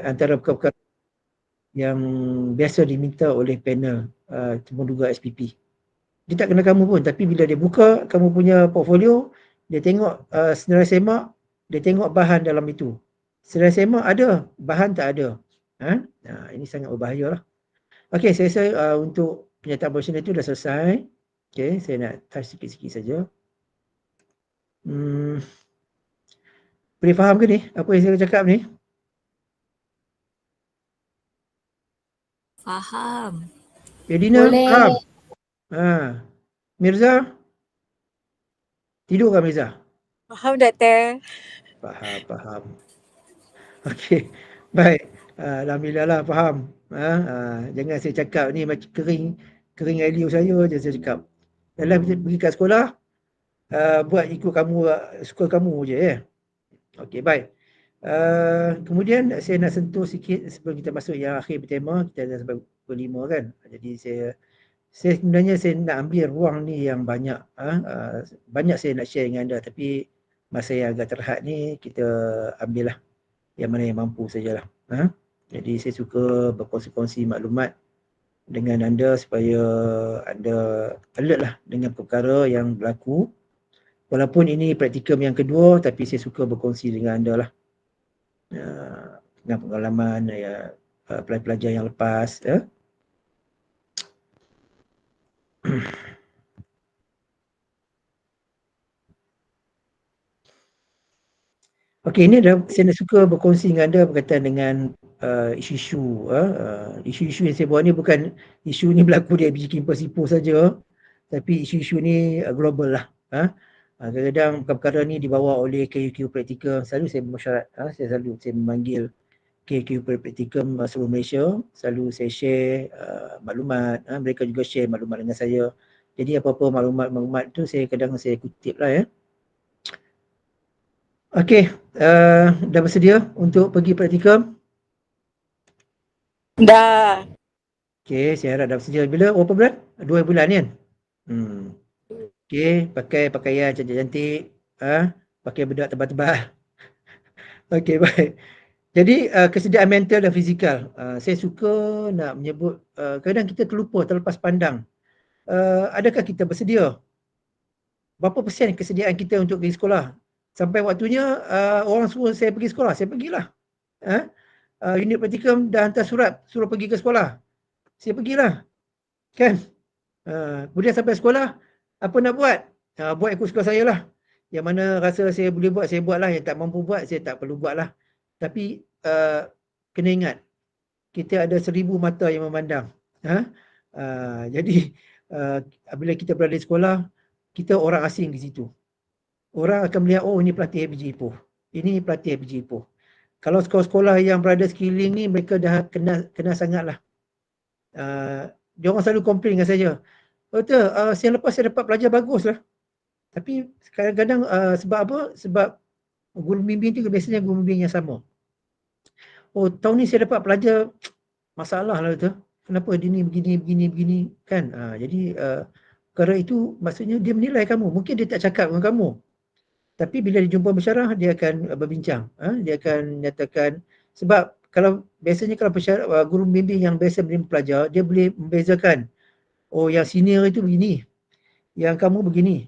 antara perkara yang biasa diminta oleh panel temuduga SPP. Dia tak kenal kamu pun, tapi bila dia buka kamu punya portfolio, dia tengok senarai semak, dia tengok bahan dalam itu. Senarai semak ada, bahan tak ada. Ini sangat berbahaya lah. Okey, saya rasa untuk penyertaan profesional itu dah selesai. Okey, saya nak touch sikit-sikit saja. Boleh faham ke ni apa yang saya cakap ni? Faham. Edina, Boleh. faham? Mirza? Tidur ke Mirza? Faham, Doktor. Faham. Okey, baik. Alhamdulillah lah faham. Jangan saya cakap ni macam kering alio saya je saya cakap. Dalam pergi kat sekolah, buat ikut kamu, suka kamu je ya. Okey, baik. Kemudian saya nak sentuh sikit sebelum kita masuk yang akhir bertema, kita dah sampai pukul 5 kan. Jadi saya sebenarnya saya nak ambil ruang ni yang banyak. Banyak saya nak share dengan anda, tapi masa yang agak terhad ni kita ambil lah yang mana yang mampu sajalah. Jadi saya suka berkongsi-kongsi maklumat dengan anda supaya anda alert lah dengan perkara yang berlaku. Walaupun ini praktikum yang kedua, tapi saya suka berkongsi dengan anda lah. Dengan pengalaman pelajar yang lepas. Okey, ini saya suka berkongsi dengan anda berkaitan dengan isu-isu isu-isu yang saya buat ni bukan isu ni berlaku di IPG Campus Ipoh saja, tapi isu-isu ni global lah. Kadang-kadang perkara ni dibawa oleh KUQ Praktikum. Selalu saya memersyarat, saya memanggil KUQ Praktikum seluruh Malaysia. Selalu saya share maklumat, mereka juga share maklumat dengan saya. Jadi apa-apa maklumat tu saya kadang saya kutip lah ya. Okey, dah bersedia untuk pergi praktikum? Dah. Okey, saya harap dah bersedia. Bila? Berapa bulan? 2 bulan kan? Okey, pakai pakaian cantik-cantik. Pakai bedak tebal-tebal. Okey, baik. Jadi kesediaan mental dan fizikal. Saya suka nak menyebut, kadang kita terlepas pandang. Adakah kita bersedia? Berapa persen kesediaan kita untuk pergi sekolah? Sampai waktunya orang suruh saya pergi sekolah, saya pergilah. Unit praktikum dah hantar surat suruh pergi ke sekolah, saya pergilah, kan? Kemudian sampai sekolah, apa nak buat? Buat ikut suka saya lah. Yang mana rasa saya boleh buat, saya buat lah. Yang tak mampu buat, saya tak perlu buat lah. Tapi kena ingat, kita ada 1000 mata yang memandang. Jadi bila kita berada di sekolah, kita orang asing di situ. Orang akan melihat, oh ini pelatih IPG Ipoh, ini pelatih IPG Ipoh. Kalau sekolah-sekolah yang berada sekeliling ni, mereka dah kenal sangat lah. Dia orang selalu komplain dengan saya, betul, siang lepas saya dapat pelajar bagus lah. Tapi kadang-kadang sebab apa? Sebab guru bimbing tu biasanya guru bimbing yang sama. Oh, tahun ni saya dapat pelajar masalah lah tu. Kenapa dia ni begini kan? Jadi perkara itu maksudnya dia menilai kamu. Mungkin dia tak cakap dengan kamu, tapi bila dia jumpa bersyarah, dia akan berbincang. Dia akan nyatakan, sebab biasanya kalau guru bimbing yang biasa bimbing pelajar, dia boleh membezakan, oh yang senior itu begini, yang kamu begini,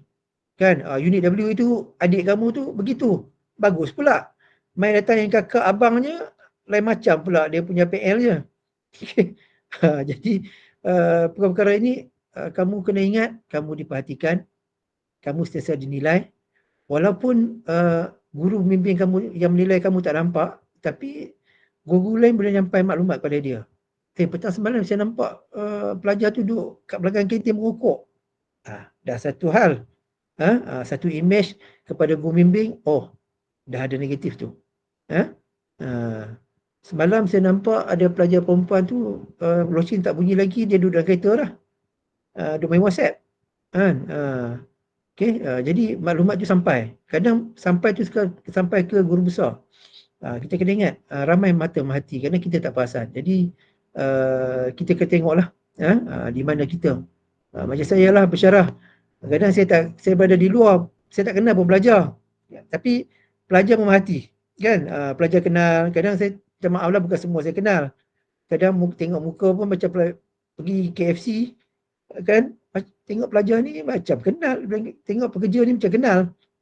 kan? Unit W itu adik kamu tu begitu, bagus pula. Main datang yang kakak abangnya lain macam pula, dia punya PL je. Jadi perkara ini kamu kena ingat, kamu diperhatikan, kamu sentiasa dinilai. Walaupun guru pembimbing kamu yang menilai kamu tak nampak, tapi guru lain boleh nyampai maklumat pada dia. Petang semalam saya nampak pelajar tu duduk kat belakang kantin merokok. Dah satu hal. Satu image kepada guru pembimbing, oh dah ada negatif tu. Semalam saya nampak ada pelajar perempuan tu, loceng tak bunyi lagi, dia duduk dalam kereta lah. Dia main WhatsApp. Okay, jadi maklumat tu sampai. Kadang sampai ke guru besar. Kita kena ingat, ramai mata merhati kerana kita tak perasan. Jadi kita kena tengoklah di mana kita. Macam saya lah bersyarah. Kadang saya berada di luar, saya tak kenal pun pelajar. Tapi pelajar memerhati. Kan? Pelajar kenal. Kadang saya minta maaf lah, bukan semua saya kenal. Kadang tengok muka pun macam pergi KFC. Kan? Tengok pelajar ni macam kenal, tengok pekerja ni macam kenal,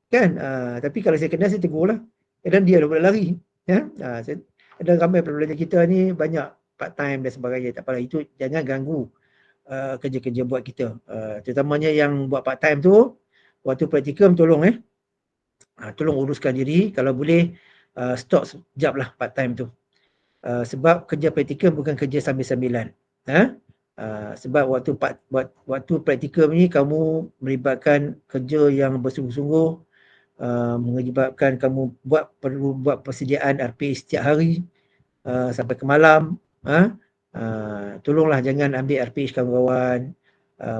kan? Tapi kalau saya kenal, saya tegur lah. Dan dia dah boleh lari. Ada ramai pelajar kita ni banyak part time dan sebagainya. Tak apalah, itu jangan ganggu kerja-kerja buat kita. Terutamanya yang buat part time tu, waktu praktikum tolong tolong uruskan diri. Kalau boleh stop sekejap lah part time tu. Sebab kerja praktikum bukan kerja sambil-sambilan. Sebab waktu praktikum ni kamu melibatkan kerja yang bersungguh-sungguh, menyebabkan kamu perlu buat persediaan RPH setiap hari sampai ke malam. Tolonglah jangan ambil RPH kawan-kawan,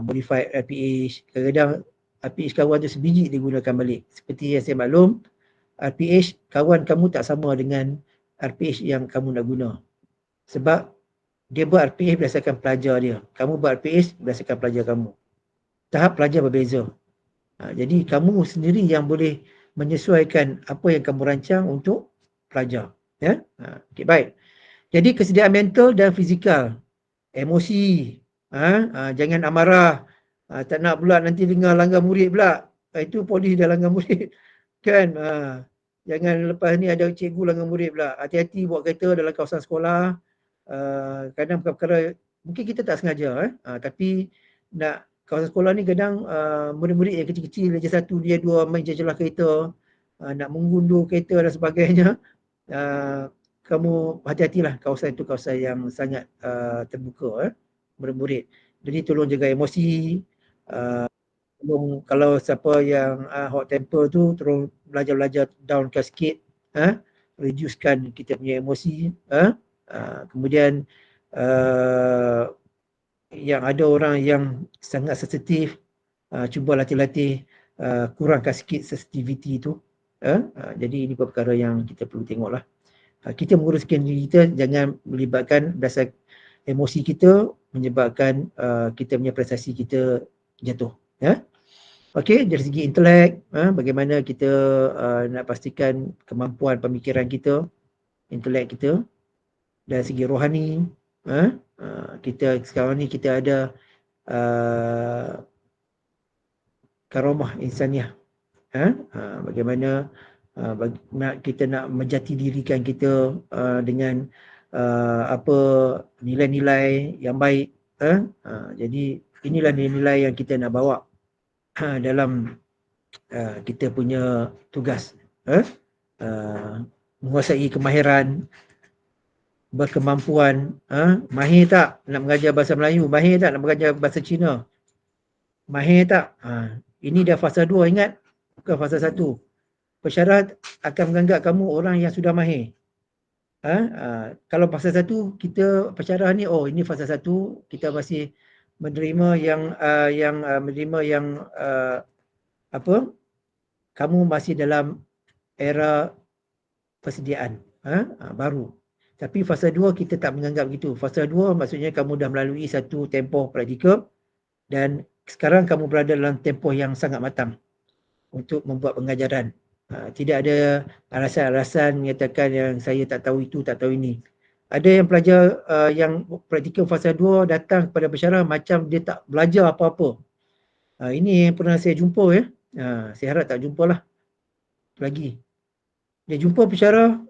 modified RPH. Kadang-kadang RPH kawan tu sebiji digunakan balik. Seperti yang saya maklum, RPH kawan kamu tak sama dengan RPH yang kamu nak guna. Sebab dia buat RPH berdasarkan pelajar dia. Kamu buat RPH berdasarkan pelajar kamu. Tahap pelajar berbeza. Jadi kamu sendiri yang boleh menyesuaikan apa yang kamu rancang untuk pelajar. Okay, baik. Jadi kesediaan mental dan fizikal. Emosi. Jangan amarah. Tak nak pula nanti dengar langgar murid pula. Itu polis dah langgar murid. Kan? Jangan lepas ni ada cikgu langgar murid pula. Hati-hati bawa kereta dalam kawasan sekolah. Kadang perkara mungkin kita tak sengaja tapi nak kawasan sekolah ni kadang murid-murid yang kecil-kecil, darjah 1, darjah 2 main jelah kereta, nak mengundur kereta dan sebagainya, kamu hati-hatilah, kawasan itu kawasan yang sangat terbuka murid-murid. Jadi tolong jaga emosi, tolong kalau siapa yang hot temper tu tolong belajar downkan sikit, reducekan kita punya emosi, kemudian yang ada orang yang sangat sensitif, cuba latih-latih kurangkan sikit sensitivity tu. Jadi ini perkara yang kita perlu tengoklah. Kita menguruskan diri kita, jangan melibatkan dasar emosi kita menyebabkan kita punya prestasi kita jatuh. Okey, dari segi intelek, bagaimana kita nak pastikan kemampuan pemikiran kita, intelek kita. Dari segi rohani, kita sekarang ni kita ada karamah insaniah. Bagaimana kita nak menjati dirikan kita dengan apa nilai-nilai yang baik. Jadi inilah nilai-nilai yang kita nak bawa dalam kita punya tugas. Menguasai kemahiran, berkemampuan, mahir tak nak mengajar bahasa Melayu, mahir tak nak mengajar bahasa Cina, mahir tak. Ini dah fasa 2, ingat, bukan fasa 1. Pesyarah akan menganggap kamu orang yang sudah mahir. Kalau fasa 1 kita pesyarah ni, oh ini fasa 1, kita masih menerima yang apa, kamu masih dalam era persediaan baru. Tapi fasa 2 kita tak menganggap begitu. Fasa 2 maksudnya kamu dah melalui satu tempoh praktikum dan sekarang kamu berada dalam tempoh yang sangat matang untuk membuat pengajaran. Tidak ada alasan-alasan menyatakan yang saya tak tahu itu, tak tahu ini. Ada yang pelajar yang praktikum fasa 2 datang kepada pesyarah macam dia tak belajar apa-apa. Ini yang pernah saya jumpa ya. Saya harap tak jumpalah lagi. Dia jumpa pesyarah,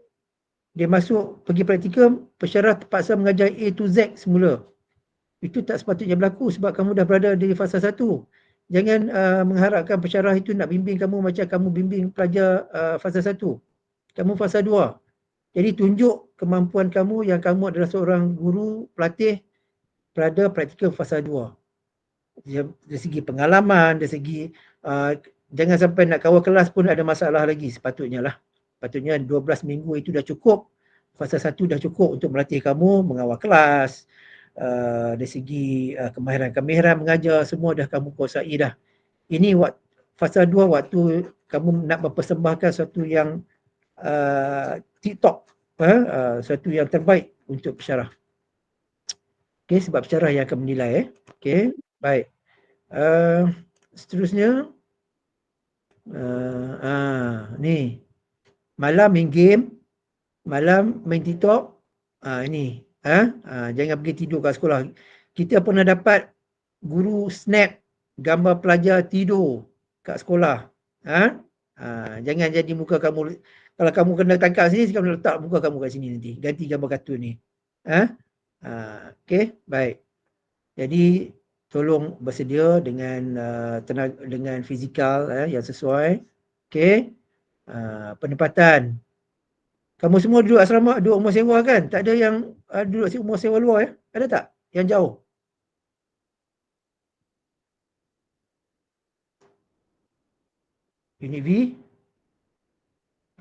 dia masuk pergi praktikum, pesyarah terpaksa mengajar A to Z semula. Itu tak sepatutnya berlaku sebab kamu dah berada di fasa 1. Jangan mengharapkan pesyarah itu nak bimbing kamu macam kamu bimbing pelajar fasa 1. Kamu fasa 2. Jadi tunjuk kemampuan kamu yang kamu adalah seorang guru, pelatih pada praktikum fasa 2. Dari segi pengalaman, dari segi jangan sampai nak kawal kelas pun ada masalah lagi sepatutnya lah. Patutnya 12 minggu itu dah cukup. Fasa 1 dah cukup untuk melatih kamu mengawal kelas. Dari segi kemahiran mengajar, semua dah kamu kuasai dah. Ini fasa 2 waktu kamu nak mempersembahkan sesuatu yang TikTok, sesuatu yang terbaik untuk pesyarah. Okey, sebab pesyarah yang akan menilai. Okey, baik. Seterusnya, ni. Malam main game, malam main TikTok, ini, jangan pergi tidur kat sekolah. Kita pernah dapat guru snap gambar pelajar tidur kat sekolah. Jangan jadi muka kamu, kalau kamu kena tangkap sini, kamu letak muka kamu kat sini nanti. Ganti gambar kartun ni. Okey, baik. Jadi tolong bersedia dengan dengan fizikal yang sesuai. Okey. Penempatan. Kamu semua duduk asrama, duduk rumah sewa kan? Tak ada yang duduk rumah sewa luar ya? Ada tak? Yang jauh? Unit V?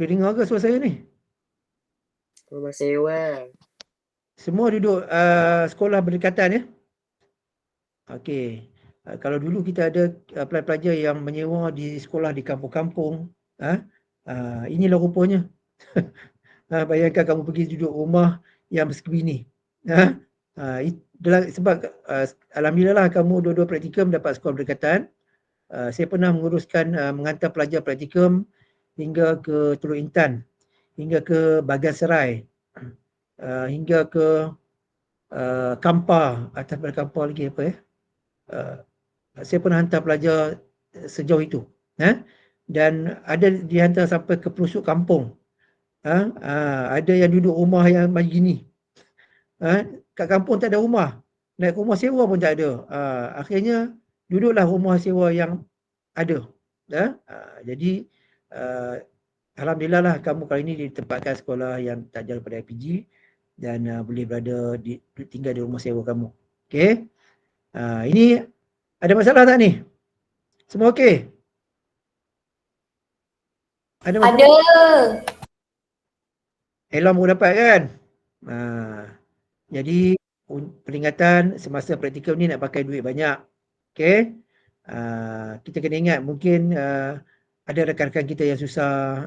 Boleh dengar ke suara saya ni? Rumah sewa. Semua duduk sekolah berdekatan ya? Okey. Kalau dulu kita ada pelajar yang menyewa di sekolah di kampung-kampung, inilah rupanya. Bayangkan kamu pergi duduk rumah yang bersembunyi. Sebab alhamdulillah kamu dua-dua praktikum dapat sekolah berdekatan. Saya pernah menguruskan menghantar pelajar praktikum hingga ke Teluk Intan, hingga ke Bagan Serai, hingga ke Kampar, atas pada Kampar lagi apa ya. Saya pernah hantar pelajar sejauh itu. Dan ada dihantar sampai ke pelosok kampung. Ada yang duduk rumah yang macam gini. Kat kampung tak ada rumah. Naik rumah sewa pun tak ada. Akhirnya duduklah rumah sewa yang ada. Jadi Alhamdulillah lah kamu kali ini ditempatkan sekolah yang tak jauh daripada IPG dan boleh berada tinggal di rumah sewa kamu. Okey. Ini ada masalah tak ni? Semua okey? Ada masalah? Ada. Elon baru dapat kan? Jadi peringatan semasa praktikum ni nak pakai duit banyak. Okey. Kita kena ingat mungkin ada rakan-rakan kita yang susah.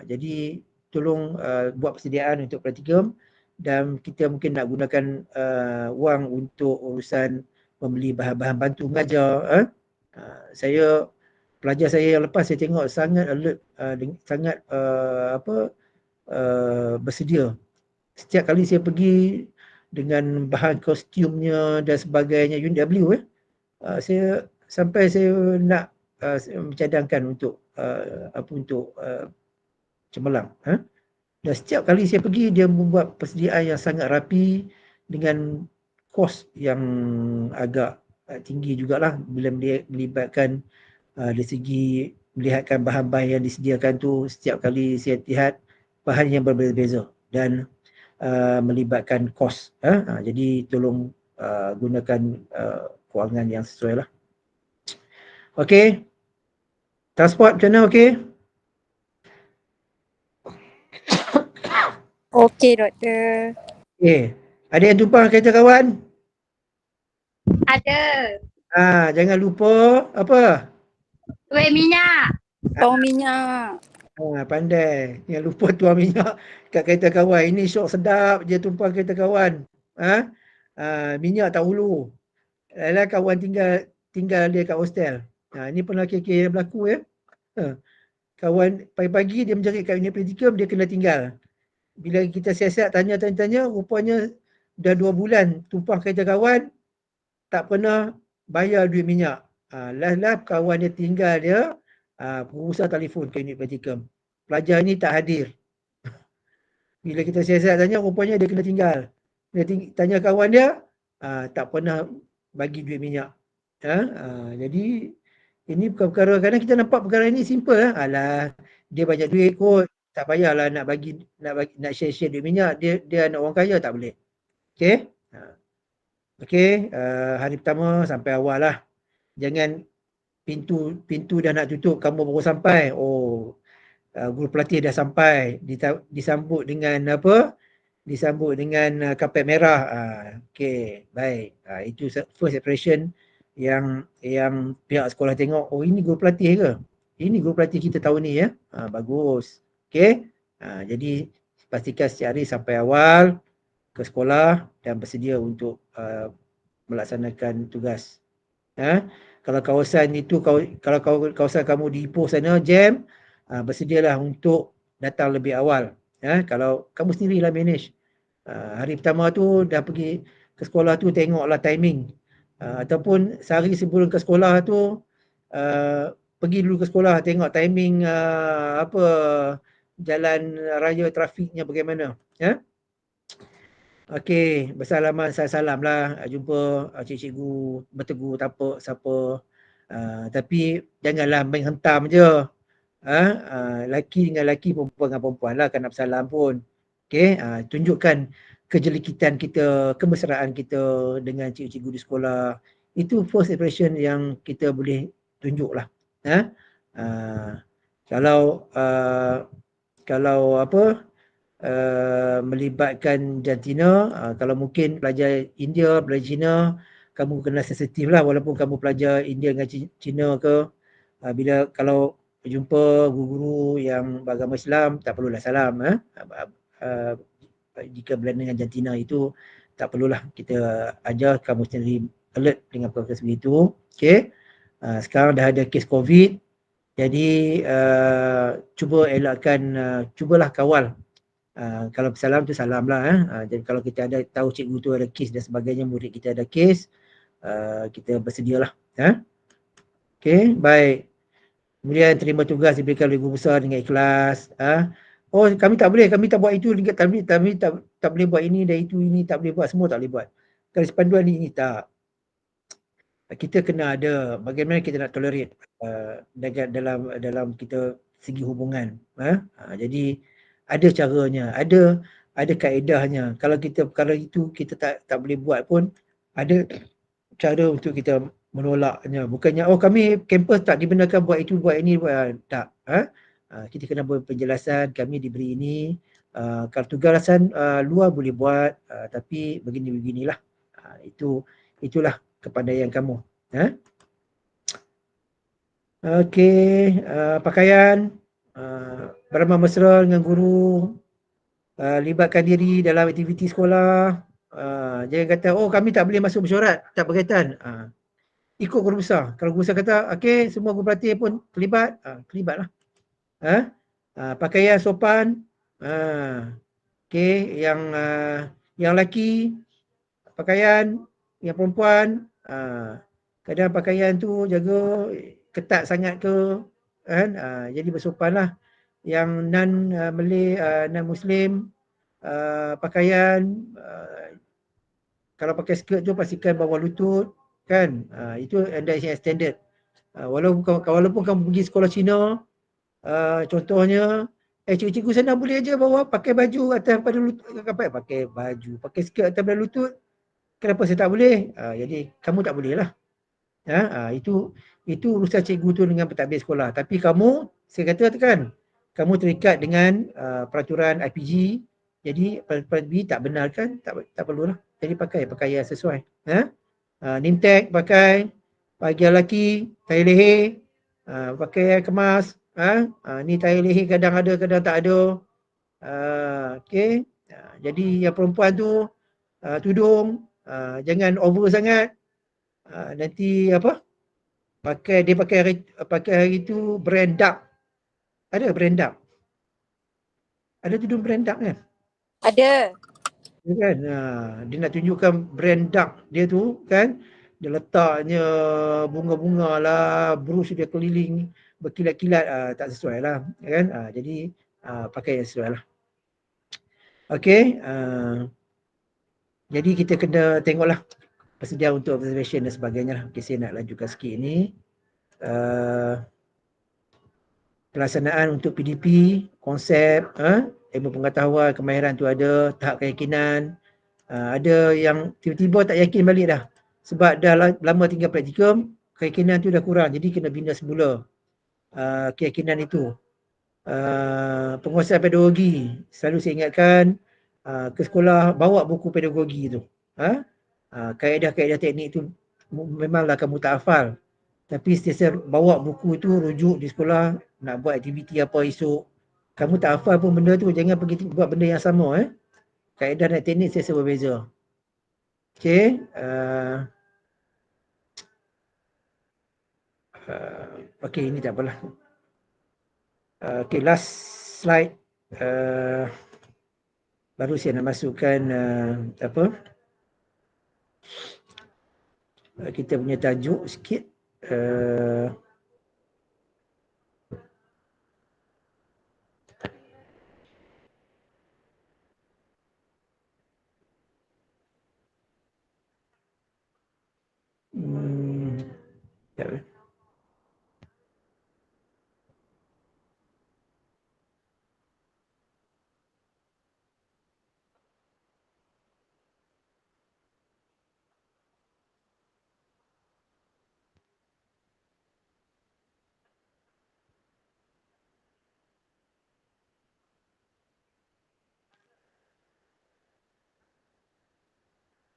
Jadi tolong buat persediaan untuk praktikum dan kita mungkin nak gunakan wang untuk urusan membeli bahan-bahan bantu mengajar. Pelajar saya yang lepas saya tengok sangat alert, sangat bersedia. Setiap kali saya pergi dengan bahan kostumnya dan sebagainya UNW, saya nak mencadangkan untuk cemerlang. Dan setiap kali saya pergi dia membuat persediaan yang sangat rapi dengan kos yang agak tinggi jugalah bila melibatkan dari segi melihatkan bahan-bahan yang disediakan tu. Setiap kali saya lihat bahan yang berbeza-beza dan melibatkan kos. Jadi tolong gunakan kewangan yang sesuai lah. Okey. Transport macam mana okey? Okey doktor. Okey. Ada yang tumpang kereta kawan? Ada. Jangan lupa apa? Tuai minyak. Tong minyak. Pandai. Jangan lupa tuang minyak kat kereta kawan. Ini syok sedap je tumpang kereta kawan. Minyak tak hulu. Alah kawan tinggal dia kat hostel. Ini pernah kes berlaku ya. Kawan pagi-pagi dia menjerit kat unit praktikum, dia kena tinggal. Bila kita siasat tanya, rupanya dah 2 bulan tumpang kereta kawan, tak pernah bayar duit minyak. Last kawan dia tinggal dia, pengurusan telefon ke unit praktikum. Pelajar ni tak hadir. Bila kita siasat tanya, rupanya dia kena tinggal. Dia tanya kawan dia, tak pernah bagi duit minyak. Jadi ini bukan perkara, kadang kita nampak perkara ini simple lah. Alah, dia banyak duit kot, tak payahlah nak share duit minyak. Dia anak orang kaya, tak boleh. Okey? Okey, hari pertama sampai awal lah. Jangan pintu dah nak tutup, kamu baru sampai. Guru pelatih dah sampai, disambut dengan apa? Disambut dengan kapet merah. Okey, baik. Itu first impression yang pihak sekolah tengok, ini guru pelatih ke? Ini guru pelatih kita tahun ni ya. Bagus. Okey. Jadi pastikan setiap hari sampai awal ke sekolah dan bersedia untuk melaksanakan tugas. Kalau kawasan itu, kalau kawasan kamu di Ipoh sana jam, bersedialah untuk datang lebih awal. Kalau kamu sendirilah manage. Hari pertama tu dah pergi ke sekolah tu, tengoklah timing. Ataupun sehari sebelum ke sekolah tu, pergi dulu ke sekolah, tengok timing jalan raya trafiknya bagaimana. Okey, bersalaman salam lah, jumpa cikgu, bertegur, tapak, siapa. Tapi janganlah main hentam je. Laki dengan laki, perempuan dengan perempuan lah, kan nak bersalam pun. Okey, tunjukkan kejelikitan kita, kemesraan kita dengan cikgu-cikgu di sekolah. Itu first impression yang kita boleh tunjuk lah. Kalau melibatkan jantina, kalau mungkin pelajar India, pelajar Cina, kamu kena sensitif lah walaupun kamu pelajar India dengan Cina ke. Kalau jumpa guru-guru yang beragama Islam, tak perlulah salam. Jika berlainan dengan jantina itu, tak perlulah kita ajar, kamu sendiri alert dengan perkara sebegitu. Okay. Sekarang dah ada kes COVID, jadi cuba elakkan, cubalah kawal. Kalau bersalam tu salam lah. Jadi kalau kita ada tahu cikgu tu ada kes dan sebagainya, murid kita ada kes, kita bersedialah. Okay, baik. Kemudian terima tugas diberikan oleh guru besar dengan ikhlas. Kami tak boleh, kami tak buat itu, kami tak boleh buat ini dan itu, ini tak boleh buat, semua tak boleh buat. Garis panduan ini tak. Kita kena ada bagaimana kita nak tolerate dalam kita segi hubungan. Jadi ada caranya, ada kaedahnya. Kalau kita perkara itu kita tak boleh buat pun, ada cara untuk kita menolaknya. Bukannya kami kampus tak dibenarkan buat itu, buat ini, tak. Kita kena buat penjelasan, kami diberi ini. Kalau tugasan luar boleh buat, tapi begini-beginilah. Itulah kepandaian kamu. Okey, pakaian, beramah mesra dengan guru, libatkan diri dalam aktiviti sekolah. Jangan kata, kami tak boleh masuk mesyuarat, tak berkaitan. Ikut guru besar. Kalau guru besar kata, okey, semua guru pelatih pun terlibat, terlibatlah. Pakaian sopan, okey, yang lelaki, pakaian, yang perempuan, kadang pakaian tu jaga ketat sangat ke, kan? Jadi bersopanlah. Yang non-Malay, non-Muslim, pakaian, kalau pakai skirt tu pastikan bawah lutut, kan? Itu industry standard. Walaupun kamu pergi sekolah Cina, contohnya, cikgu sana boleh aja bawa pakai baju atas pada lutut, pakai baju, pakai skirt atas pada lutut. Kenapa saya tak boleh? Jadi kamu tak boleh lah. Itu urusan cikgu tu dengan pentadbir sekolah. Tapi kamu, saya kata kan, kamu terikat dengan peraturan IPG. Jadi pentadbir tak benarkan, tak perlulah. Jadi pakai pakaian sesuai. Name tag pakai, bagi lelaki, tali leher, pakai kemas. Ni tali leher kadang ada, kadang tak ada. Okey. Jadi yang perempuan tu tudung, jangan over sangat. Nanti dia pakai hari tu brand dark. Ada brand dark? Ada tudung brand dark kan? Ada. Ya kan? Dia nak tunjukkan brand dark dia tu kan. Dia letaknya bunga-bunga lah, brush dia keliling berkilat-kilat, tak sesuai lah kan. Jadi pakai yang sesuai lah. Okey. Jadi kita kena tengoklah persedia untuk observation dan sebagainya lah. Okay, saya nak lanjutkan sikit ni. Pelaksanaan untuk PDP, konsep, ilmu pengetahuan, kemahiran tu ada, tahap keyakinan. Ada yang tiba-tiba tak yakin balik dah. Sebab dah lama tinggal praktikum, keyakinan tu dah kurang. Jadi kena bina semula keyakinan itu. Penguasaan pedagogi, selalu saya ingatkan ke sekolah bawa buku pedagogi tu. Kaedah-kaedah teknik tu memanglah kamu tak hafal. Tapi setiap bawa buku tu rujuk di sekolah, nak buat aktiviti apa esok. Kamu tak hafal pun benda tu, jangan pergi buat benda yang sama. Kaedah dan teknik setiap berbeza. Okey. Okey, ini tak apalah. Okey, last slide. Baru saya nak masukkan kita punya tajuk sikit.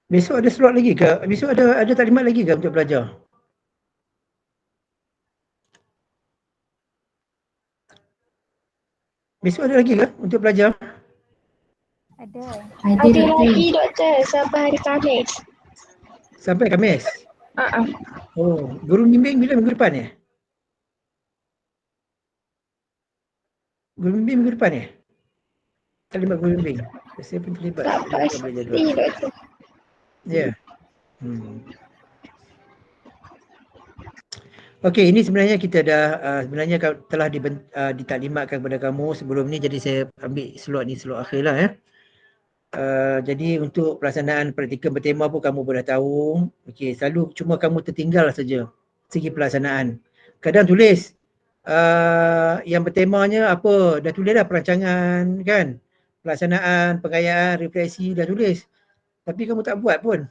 Besok ada slot lagi ke? Besok ada taklimat lagi ke untuk belajar? Besok ada lagi ke untuk belajar? Ada. Ada lagi doktor sampai hari Khamis. Sampai Khamis? Guru bimbing bila minggu depan ya? Guru bimbing minggu depan ya? Taklimat guru bimbing. Saya pun terlibat. Tak pasti doktor. Ya. Okey, ini sebenarnya kita dah sebenarnya telah ditaklimatkan kepada kamu sebelum ni, jadi saya ambil slot ni slot akhir lah ya. Jadi untuk pelaksanaan praktikum bertema pun kamu pun dah tahu. Okey, selalu cuma kamu tertinggal saja segi pelaksanaan. Kadang tulis yang bertemanya apa, dah tulis dah perancangan kan, pelaksanaan, pengayaan, refleksi dah tulis. Tapi kamu tak buat pun.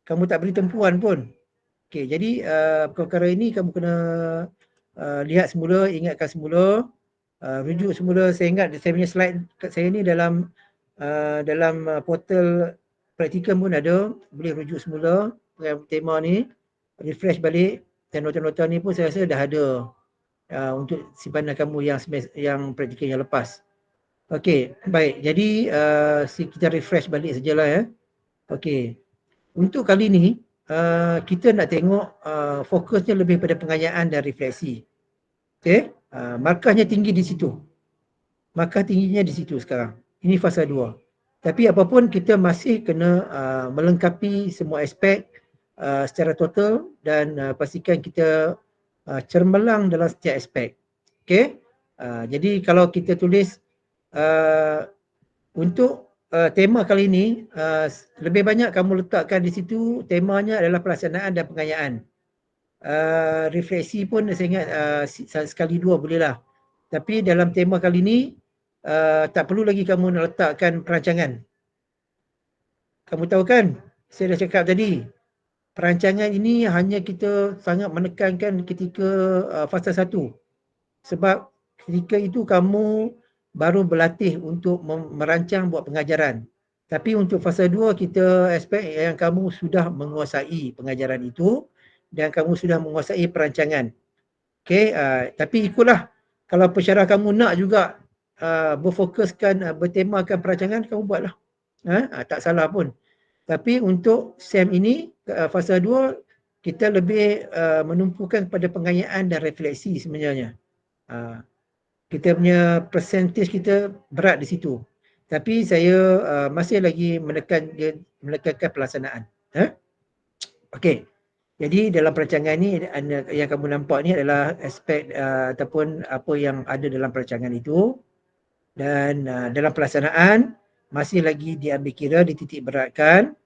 Kamu tak beri tempuan pun. Okey, jadi perkara ini kamu kena lihat semula, ingatkan semula, rujuk semula. Saya ingat saya punya slide kat saya ni dalam portal praktikum pun ada, boleh rujuk semula tema ni, refresh balik, dan nota-nota ni pun saya rasa dah ada untuk simpanan kamu yang praktikum yang lepas. Okey, baik. Jadi kita refresh balik sajalah ya. Okey. Untuk kali ni kita nak tengok fokusnya lebih pada pengayaan dan refleksi. Okey, markahnya tinggi di situ. Markah tingginya di situ sekarang. Ini fasa 2. Tapi apapun kita masih kena melengkapi semua aspek secara total dan pastikan kita cermelang dalam setiap aspek. Okey. Jadi kalau kita tulis untuk tema kali ini, lebih banyak kamu letakkan di situ, temanya adalah pelaksanaan dan pengayaan. Refleksi pun saya ingat sekali dua bolehlah. Tapi dalam tema kali ini, tak perlu lagi kamu nak letakkan perancangan. Kamu tahu kan, saya dah cakap tadi, perancangan ini hanya kita sangat menekankan ketika fasa 1. Sebab ketika itu kamu baru berlatih untuk merancang buat pengajaran. Tapi untuk fasa 2 kita expect yang kamu sudah menguasai pengajaran itu dan kamu sudah menguasai perancangan. Okey, tapi ikutlah, kalau pensyarah kamu nak juga berfokuskan, bertemakan perancangan, kamu buatlah. Tak salah pun. Tapi untuk SEM ini, fasa 2, kita lebih menumpukan kepada pengayaan dan refleksi sebenarnya. Kita punya percentage kita berat di situ. Tapi saya masih lagi menekankan pelaksanaan. Okey. Jadi dalam perancangan ni yang kamu nampak ni adalah aspek ataupun apa yang ada dalam perancangan itu. Dan dalam pelaksanaan masih lagi diambil kira, dititik beratkan,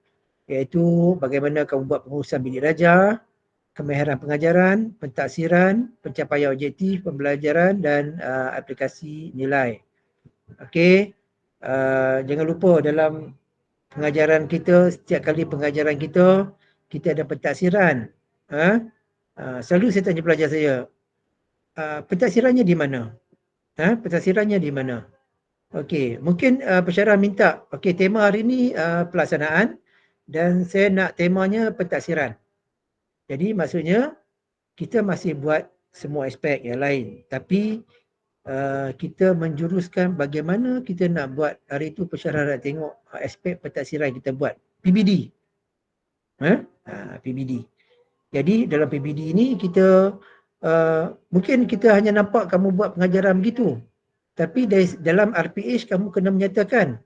iaitu bagaimana kamu buat pengurusan bilik darjah, kemahiran pengajaran, pentaksiran, pencapaian objektif pembelajaran dan aplikasi nilai. Okey, jangan lupa dalam pengajaran kita, setiap kali pengajaran kita ada pentaksiran. Selalu saya tanya pelajar saya, pentaksirannya di mana? Pentaksirannya di mana? Okey, mungkin pensyarah minta, okey, tema hari ni pelaksanaan dan saya nak temanya pentaksiran. Jadi maksudnya kita masih buat semua aspek yang lain, tapi kita menjuruskan bagaimana kita nak buat. Hari itu pensyarah nak tengok aspek pentaksiran kita buat, PBD. PBD. Jadi dalam PBD ini kita mungkin kita hanya nampak kamu buat pengajaran begitu, tapi dalam RPH kamu kena menyatakan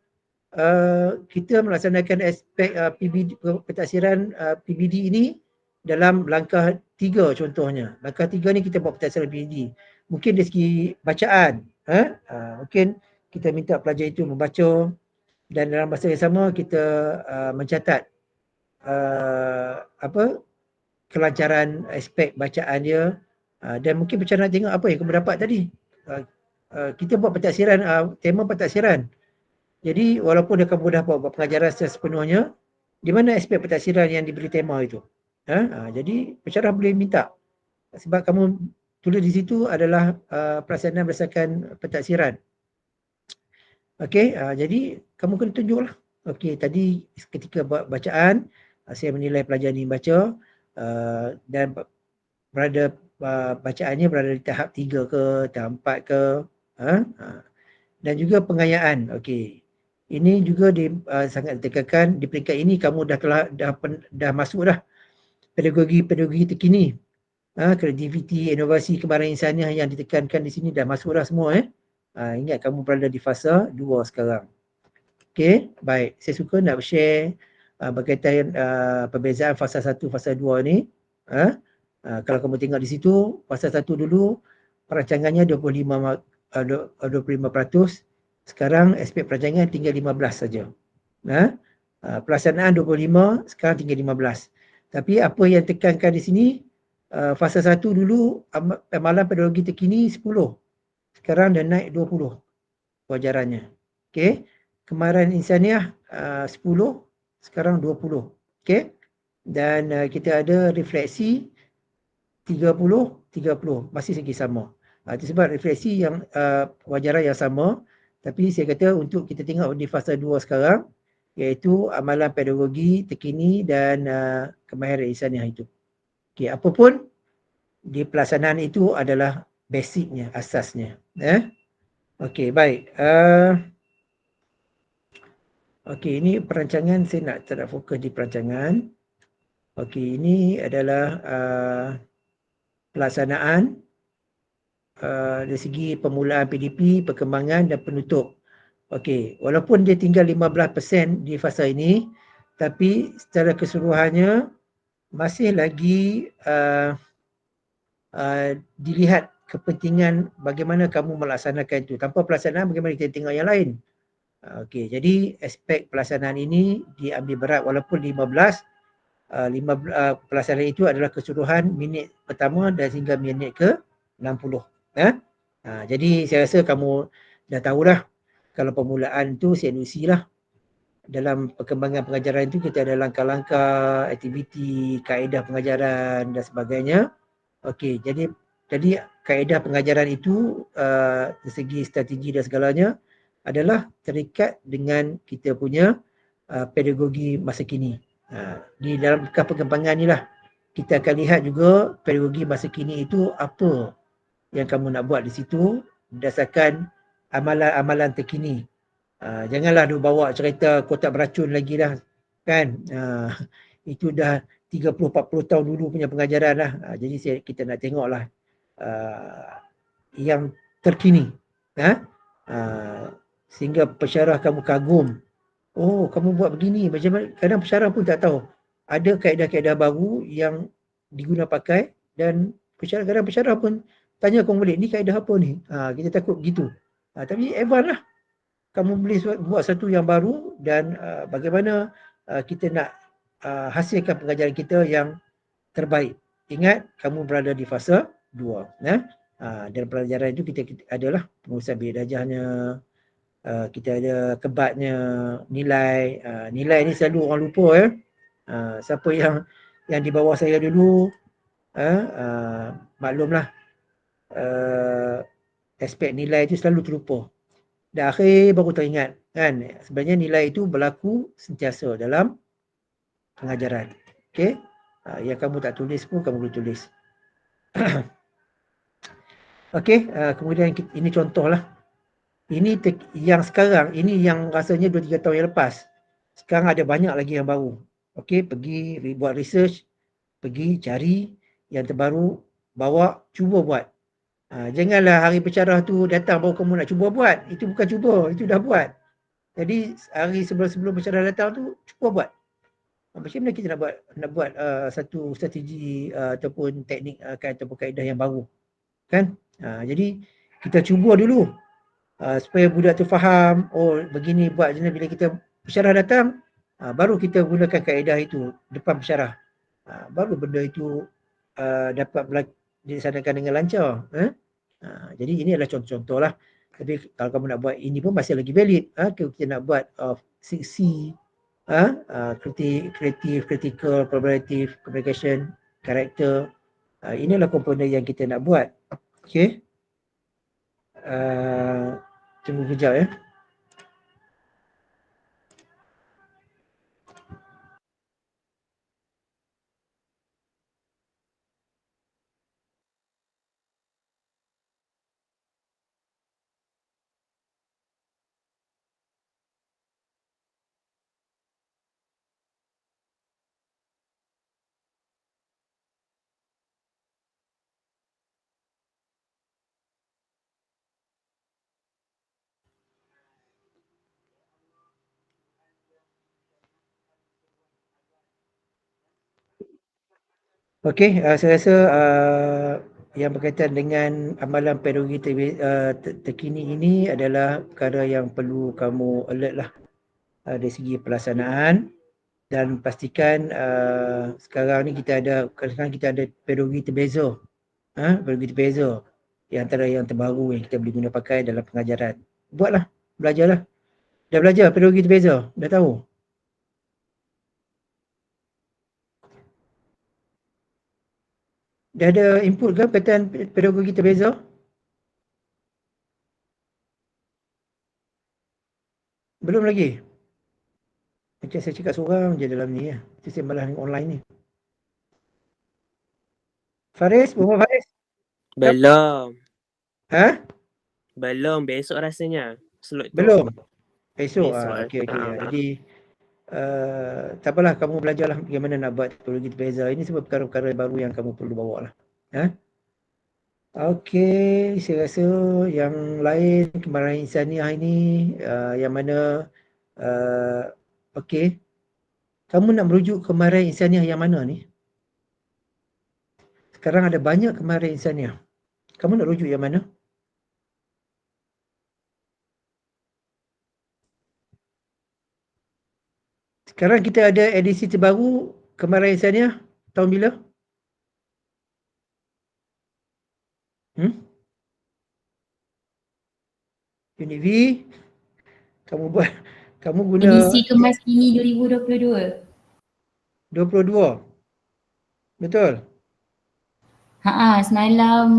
kita melaksanakan aspek PBD, pentaksiran PBD ini dalam langkah 3 contohnya. Langkah 3 ni kita buat pentaksiran PBD. Mungkin dari segi bacaan, mungkin kita minta pelajar itu membaca dan dalam masa yang sama kita mencatat kelancaran aspek bacaan dia, dan mungkin pensyarah nak tengok apa yang kamu dapat tadi. Kita buat pentaksiran, tema pentaksiran. Jadi walaupun kamu dah buat pengajaran secara sepenuhnya, di mana aspek pentaksiran yang diberi tema itu? Jadi pensyarah boleh minta, sebab kamu tulis di situ adalah pelaksanaan berdasarkan pentaksiran. Okey, jadi kamu kena tunjuklah. Okey, tadi ketika buat bacaan, saya menilai pelajar ni baca dan berada bacaannya berada di tahap 3 ke, tahap 4 ke, dan juga pengayaan. Okey, ini juga sangat ditekankan. Di peringkat ini kamu dah masuk dah pedagogi terkini. Kreativiti, inovasi, kemarahan insaniah yang ditekankan di sini dah masuk dah semua. Ingat kamu berada di fasa 2 sekarang. Okey, baik. Saya suka nak share berkaitan perbezaan fasa 1, fasa 2 ni. Kalau kamu tengok di situ, fasa 1 dulu perancangannya 25%. Sekarang aspek perancangan tinggal 15 saja. Pelaksanaan 25, sekarang tinggal 15. Tapi apa yang tekankan di sini, fasa 1 dulu amalan pedagogi terkini 10. Sekarang dah naik 20 wajarannya. Okey. Kemahiran insaniah 10, sekarang 20. Okey. Dan kita ada refleksi 30, 30. Masih segi sama. Itu sebab refleksi yang wajaran yang sama. Tapi saya kata untuk kita tengok di fasa 2 sekarang, iaitu amalan pedagogi terkini dan kemahiran insaniah itu. Okey, apa pun di pelaksanaan itu adalah basicnya, asasnya. Okey, baik. Okey, ini perancangan, saya tak nak fokus di perancangan. Okey, ini adalah pelaksanaan dari segi permulaan PDP, perkembangan dan penutup. Okey, walaupun dia tinggal 15% di fasa ini, tapi secara keseluruhannya masih lagi dilihat kepentingan bagaimana kamu melaksanakan itu. Tanpa pelaksanaan bagaimana kita tengok yang lain. Okey, jadi aspek pelaksanaan ini diambil berat walaupun 15 pelaksanaan itu adalah keseluruhan minit pertama dan hingga minit ke 60. Jadi saya rasa kamu dah tahulah kalau permulaan tu CNUC lah. Dalam perkembangan pengajaran itu kita ada langkah-langkah, aktiviti, kaedah pengajaran dan sebagainya. Okey, jadi kaedah pengajaran itu dari segi strategi dan segalanya adalah terikat dengan kita punya pedagogi masa kini. Di dalam perkembangan ni lah kita akan lihat juga pedagogi masa kini itu apa yang kamu nak buat di situ berdasarkan amalan-amalan terkini. Janganlah dia bawa cerita kotak beracun lagi lah kan. Itu dah 30-40 tahun dulu punya pengajaran lah. Jadi kita nak tengok lah yang terkini. Sehingga pesyarah kamu kagum. Oh, kamu buat begini. Macam mana? Kadang pesyarah pun tak tahu. Ada kaedah-kaedah baru yang diguna pakai dan kadang pesyarah pun tanya kamu balik, ni kaedah apa ni? Kita takut begitu. Tapi advance lah. Kamu boleh buat satu yang baru dan bagaimana kita nak hasilkan pengajaran kita yang terbaik. Ingat, kamu berada di fasa 2. Dan pelajaran itu kita adalah pengurusan biaya darjahnya, kita ada kebatnya, nilai. Nilai ni selalu orang lupa. Siapa yang di bawah saya dulu, maklumlah, aspek nilai itu selalu terlupa. Dan akhir baru teringat kan. Sebenarnya nilai itu berlaku sentiasa dalam pengajaran. Okey. Yang kamu tak tulis pun kamu boleh tulis. Okey, kemudian ini contohlah. Ini yang sekarang, ini yang rasanya 2-3 tahun yang lepas. Sekarang ada banyak lagi yang baru. Okey, pergi buat research, pergi cari yang terbaru, bawa, cuba buat. Janganlah hari pesyarah tu datang baru kamu nak cuba buat. Itu bukan cuba, itu dah buat. Jadi hari sebelum pesyarah datang tu cuba buat. Macam mana kita nak buat satu strategi ataupun teknik ataupun kaedah yang baru. Kan? Jadi kita cuba dulu supaya budak tu faham, oh begini buat. Jadi bila kita pesyarah datang, baru kita gunakan kaedah itu depan pesyarah. Baru benda itu dapat dilaksanakan dengan lancar. Jadi ini adalah contoh-contoh lah. Tapi kalau kamu nak buat ini pun masih lagi valid. Kita nak buat 6C, kreatif, critical, collaborative, communication, karakter. Inilah komponen yang kita nak buat. Okey. Tunggu kejap ya. Okey, saya rasa yang berkaitan dengan amalan pedagogi terkini ini adalah perkara yang perlu kamu alert lah dari segi pelaksanaan. Dan pastikan sekarang ni kita ada pedagogi terbeza. Pedagogi terbeza. Antara yang terbaru yang kita boleh guna pakai dalam pengajaran. Buatlah, belajarlah. Dah belajar pedagogi terbeza? Dah tahu? Dah ada input ke pattern pedagogi terbeza? Belum lagi? Macam saya cakap seorang je dalam ni ya. Itu saya malah online ni. Faris, Muhammad Faris? Belum. Ha? Belum, besok rasanya. Slot tu. Belum? Esok? Besok. Okey. Jadi, tak apalah, kamu belajarlah bagaimana nak buat teknologi terbeza. Ini semua perkara-perkara baru yang kamu perlu bawa lah. Okey, saya rasa yang lain kemarahan insaniah ini yang mana okey. Kamu nak merujuk kemarahan insaniah yang mana ni? Sekarang ada banyak kemarahan insaniah. Kamu nak rujuk yang mana? Sekarang kita ada edisi terbaru kemarahan insaniah tahun bila? Unit V, kamu guna Edisi Kemas Kini 2022. 22. Betul? Semalam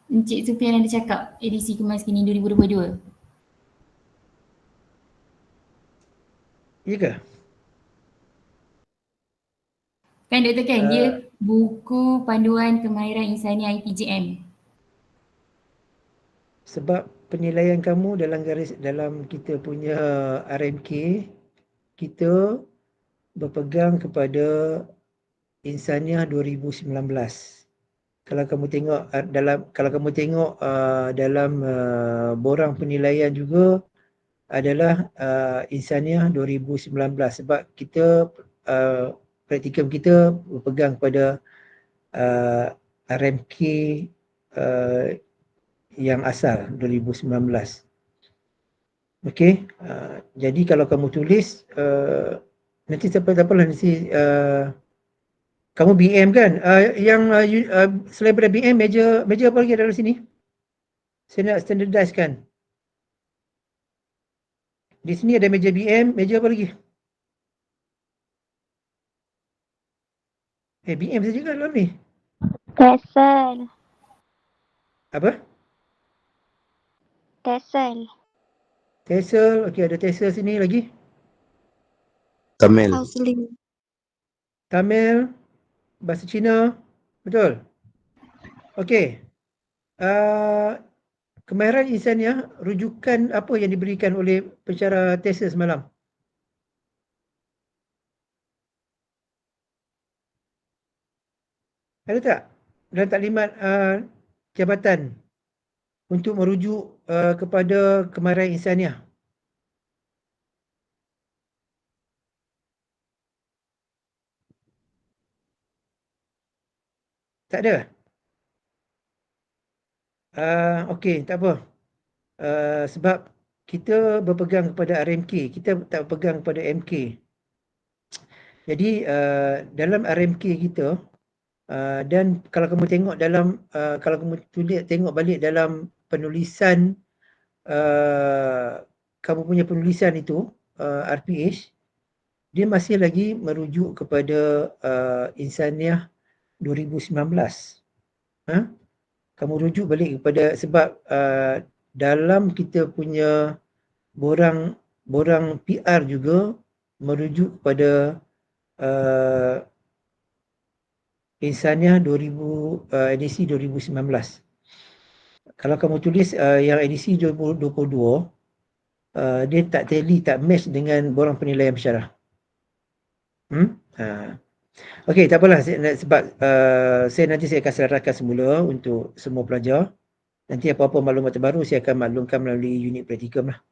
Encik Sufian ada cakap edisi Kemas Kini 2022. Ya ke? Kan Dr. Ken, dia buku panduan kemahiran insaniah IPJM. Sebab penilaian kamu dalam kita punya RMK, kita berpegang kepada insaniah 2019. Kalau kamu tengok dalam borang penilaian juga adalah insaniah 2019 sebab kita praktikum kita berpegang kepada RMK yang asal 2019. Okey, jadi kalau kamu tulis nanti siapa-siapalah nanti kamu BM kan? Selain daripada BM, meja apa lagi ada dalam sini? Saya nak standardize kan. Di sini ada meja BM, meja apa lagi? BM saja kan dalam ni? Tesel. Apa? Tesel. Tesel, okey ada Tesel sini lagi. Tamil. Tamil, bahasa Cina, betul? Okey. Kemahiran insaniah, rujukan apa yang diberikan oleh pensyarah Tesel semalam? Ada tak? Dalam taklimat jabatan untuk merujuk kepada kemarahan insaniah. Tak ada? Okey, tak apa. Sebab kita berpegang kepada RMK, kita tak berpegang kepada MK. Jadi dalam RMK kita, dan kalau kamu tengok dalam, kalau kamu tengok balik dalam penulisan, kamu punya penulisan itu, RPH, dia masih lagi merujuk kepada insaniah 2019. Kamu rujuk balik kepada sebab dalam kita punya borang PR juga merujuk kepada insaniah edisi 2019. Kalau kamu tulis yang edisi 2022, dia tak tally, tak match dengan borang penilaian pensyarah. Okey, tak apalah sebab saya akan selaraskan semula untuk semua pelajar. Nanti apa-apa maklumat terbaru saya akan maklumkan melalui unit praktikum lah.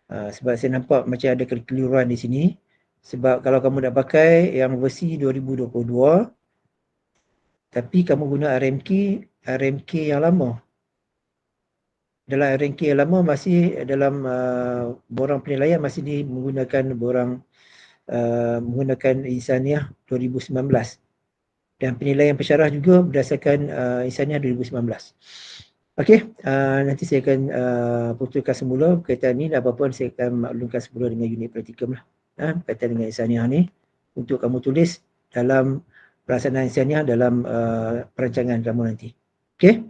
Sebab saya nampak macam ada kekeliruan di sini. Sebab kalau kamu nak pakai yang versi 2022, tapi kamu guna RMK yang lama. Dalam RMK yang lama masih dalam borang penilaian masih menggunakan borang menggunakan Insaniah 2019 dan penilaian pensyarah juga berdasarkan Insaniah 2019. Okey, nanti saya akan putuskan semula berkaitan ni, dan apa-apa saya akan maklumkan semula dengan unit praktikum lah, berkaitan dengan Insaniah ni untuk kamu tulis dalam pelaksanaan Insaniah dalam perancangan kamu nanti. Okey.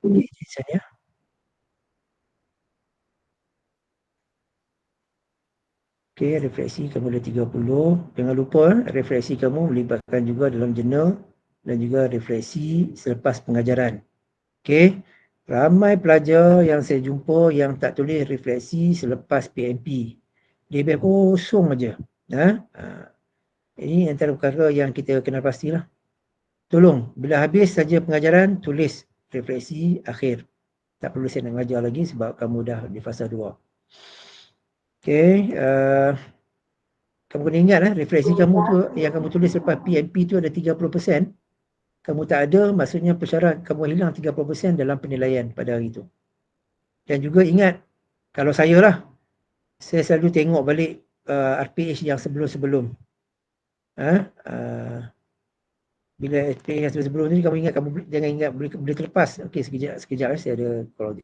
Insaniah. Okey, refleksi kamu dah 30. Jangan lupa refleksi kamu melibatkan juga dalam jurnal dan juga refleksi selepas pengajaran. Okey, ramai pelajar yang saya jumpa yang tak tulis refleksi selepas PMP. Dia biar kosong aja. Ini antara perkara yang kita kena pastilah. Tolong, bila habis saja pengajaran, tulis refleksi akhir. Tak perlu saya nak mengajar lagi sebab kamu dah di fasa 2. Okey, kamu kena ingat refleksi kamu tu yang kamu tulis lepas PMP tu ada 30%. Kamu tak ada, maksudnya pensyarah kamu hilang 30% dalam penilaian pada hari itu. Dan juga ingat, kalau saya lah, saya selalu tengok balik RPH yang sebelum-sebelum. Bila RPH yang sebelum-sebelum ni, kamu ingat, kamu jangan ingat boleh terlepas. Okey, sekejap saya ada call.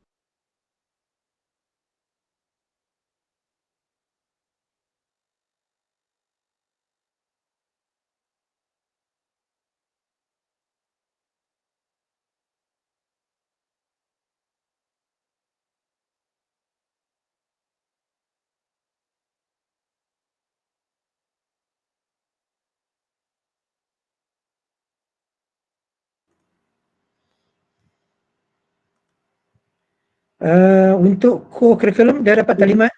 Untuk core curriculum dah dapat talimat?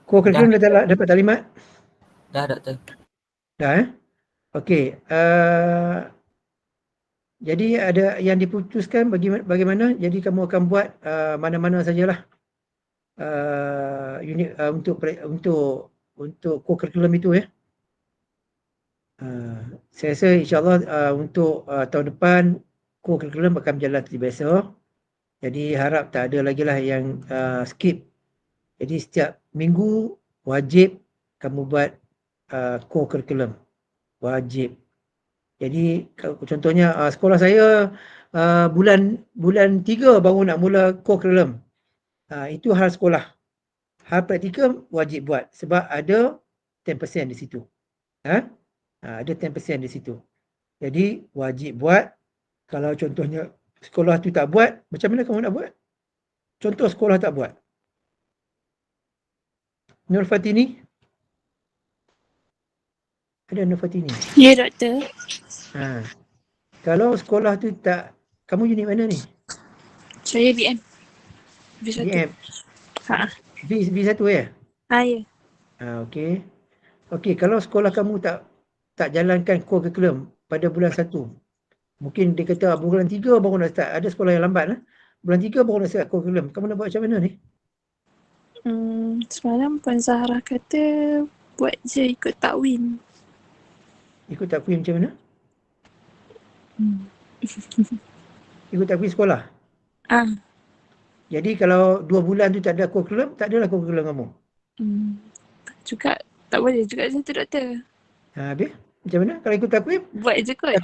Core curriculum dah dapat talimat? Dah, Doktor. Dah Okey. Jadi ada yang diputuskan bagaimana? Jadi kamu akan buat mana-mana sajalah unit untuk core curriculum itu ya. Saya rasa insyaAllah untuk tahun depan core curriculum akan berjalan seperti biasa. Jadi harap tak ada lagi lah yang skip. Jadi setiap minggu wajib kamu buat core curriculum. Wajib. Jadi contohnya sekolah saya bulan 3 baru nak mula core curriculum. Itu hal sekolah. Hal praktikum wajib buat sebab ada 10% di situ. Ada 10% di situ. Jadi wajib buat. Kalau contohnya sekolah tu tak buat, macam mana kamu nak buat? Contoh sekolah tak buat. Nur Fatini? Ada Nur Fatini? Ya, Doktor. Kalau sekolah tu tak, kamu unit mana ni? Saya BM. B1. BM? B1 ya? Ya. Okey. Okey, kalau sekolah kamu tak jalankan core curriculum pada bulan 1, mungkin dia kata bulan 3 baru nak start. Ada sekolah yang lambat. Bulan 3 baru nak start core curriculum. Kamu nak buat macam mana ni? Semalam Puan Zahra kata buat je ikut takwim. Ikut takwim macam mana? Ikut takwim sekolah? Jadi kalau 2 bulan tu tak ada core curriculum, tak adalah core curriculum kamu? Juga tak boleh juga macam tu, Doktor. Habis? Macam mana? Kalau ikut takwim? Buat je kot.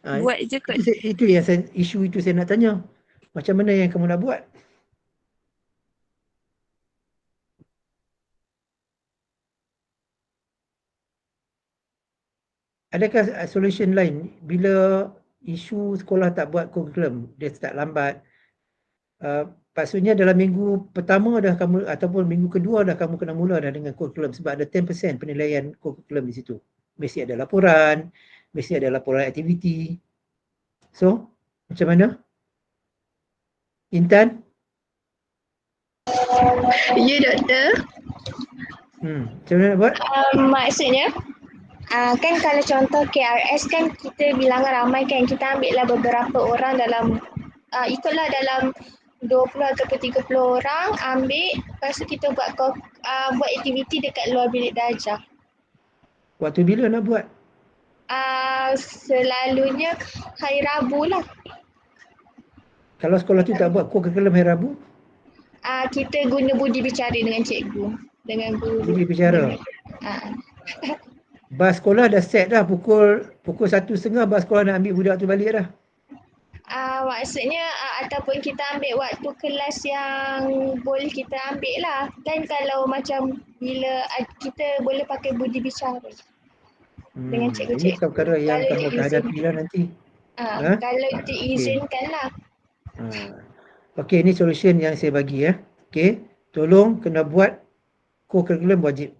Buat je kot. Itu yang isu itu saya nak tanya. Macam mana yang kamu nak buat? Adakah solution lain bila isu sekolah tak buat curriculum, dia start lambat? Maksudnya dalam minggu pertama dah kamu ataupun minggu kedua dah kamu kena mula dah dengan curriculum sebab ada 10% penilaian curriculum di situ. Mesti ada laporan, mesti ada laporan aktiviti. So, macam mana? Intan? Ya, Doktor. Macam mana nak buat? Maksudnya, kan kalau contoh KRS kan kita bilangan ramai kan, kita ambil lah beberapa orang dalam, ikutlah dalam 20 ataupun 30 orang ambil, lepas tu kita buat aktiviti dekat luar bilik darjah. Waktu bila nak buat? Selalunya hari Rabu lah. Kalau sekolah tu tak buat co-curriculum hari Rabu, Kita guna budi bicara dengan cikgu, dengan guru. budi bicara. Ah, Bas sekolah dah set dah pukul 1.30 bas sekolah nak ambil budak tu balik dah. Maksudnya ataupun kita ambil waktu kelas yang boleh kita ambil lah. Kan kalau macam bila kita boleh pakai budi bicara dengan Ini cikgu-cikgu. perkara yang Kalau kamu akan diizin- hadapi lah nanti. Kalau diizinkan lah. Okey, ini solution yang saya bagi ya. Okey, tolong kena buat co-curriculum wajib.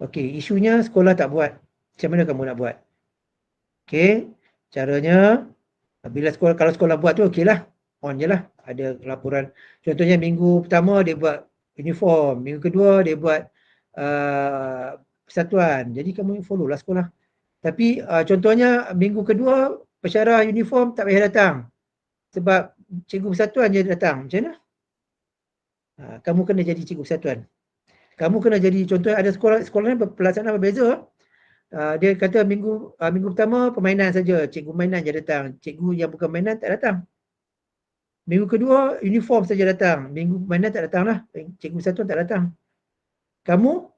Okey, isunya sekolah tak buat. Macam mana kamu nak buat? Okey, caranya kalau sekolah buat tu okeylah. On je lah. Ada laporan. Contohnya minggu pertama dia buat uniform, minggu kedua dia buat persatuan. Jadi kamu follow lah sekolah. Tapi contohnya minggu kedua pensyarah uniform tak payah datang. Sebab cikgu persatuan je datang. Macam mana? Kamu kena jadi cikgu persatuan. Kamu kena jadi, contoh ada sekolah ni pelaksanaan berbeza. Dia kata minggu pertama permainan saja, cikgu mainan je datang. Cikgu yang bukan mainan tak datang. Minggu kedua uniform saja datang. Minggu mainan tak datang lah. Cikgu persatuan tak datang. Kamu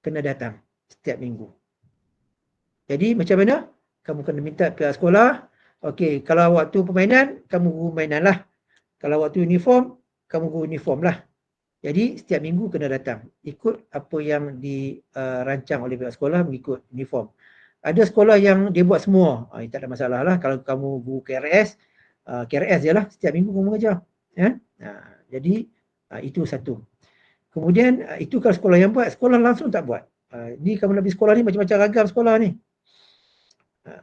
kena datang setiap minggu. Jadi macam mana? Kamu kena minta pihak sekolah. Okey, kalau waktu permainan, kamu guru mainan lah. Kalau waktu uniform, kamu guru uniform lah. Jadi setiap minggu kena datang. Ikut apa yang dirancang oleh pihak sekolah, mengikut uniform. Ada sekolah yang dia buat semua. Tak ada masalah lah. Kalau kamu guru KRS, KRS je lah. Setiap minggu kamu mengajar. Jadi itu satu. Kemudian itu kalau sekolah yang buat, sekolah langsung tak buat. Ni kamu nak pergi sekolah ni macam-macam ragam sekolah ni.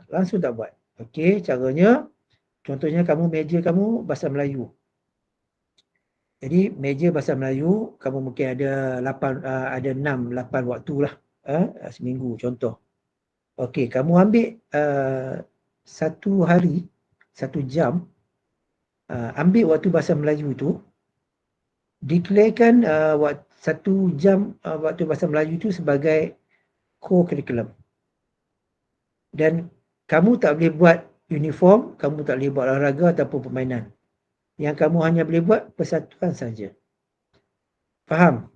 Langsung tak buat. Okey, caranya contohnya kamu meja kamu bahasa Melayu. Jadi meja bahasa Melayu kamu mungkin ada 6-8 waktu lah seminggu contoh. Okey, kamu ambil 1 hari 1 jam ambil waktu bahasa Melayu tu, declarekan 1 jam waktu bahasa Melayu tu sebagai co-curriculum. Dan kamu tak boleh buat uniform, kamu tak boleh buat olahraga ataupun permainan. Yang kamu hanya boleh buat persatuan saja. Faham?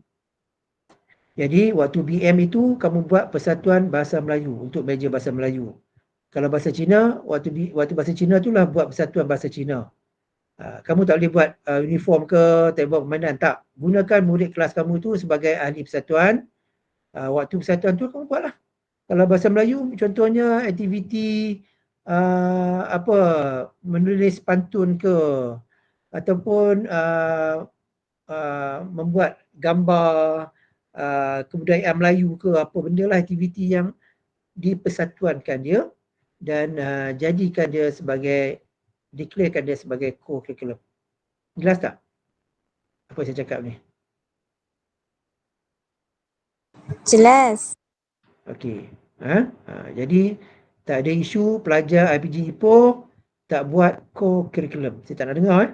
Jadi waktu BM itu kamu buat persatuan bahasa Melayu untuk meja bahasa Melayu. Kalau bahasa Cina, waktu bahasa Cina itulah buat persatuan bahasa Cina. Kamu tak boleh buat uniform ke, tak buat permainan, tak. Gunakan murid kelas kamu itu sebagai ahli persatuan. Waktu persatuan tu kamu buatlah. Kalau bahasa Melayu contohnya aktiviti menulis pantun ke, ataupun membuat gambar kebudayaan Melayu ke, apa benda lah aktiviti yang dipersatuankan dia dan jadikan dia sebagai, declarekan dia sebagai co-curriculum. Jelas tak apa saya cakap ni? Jelas. Okey. Jadi tak ada isu pelajar IPG Ipoh tak buat co-curriculum. Saya tak nak dengar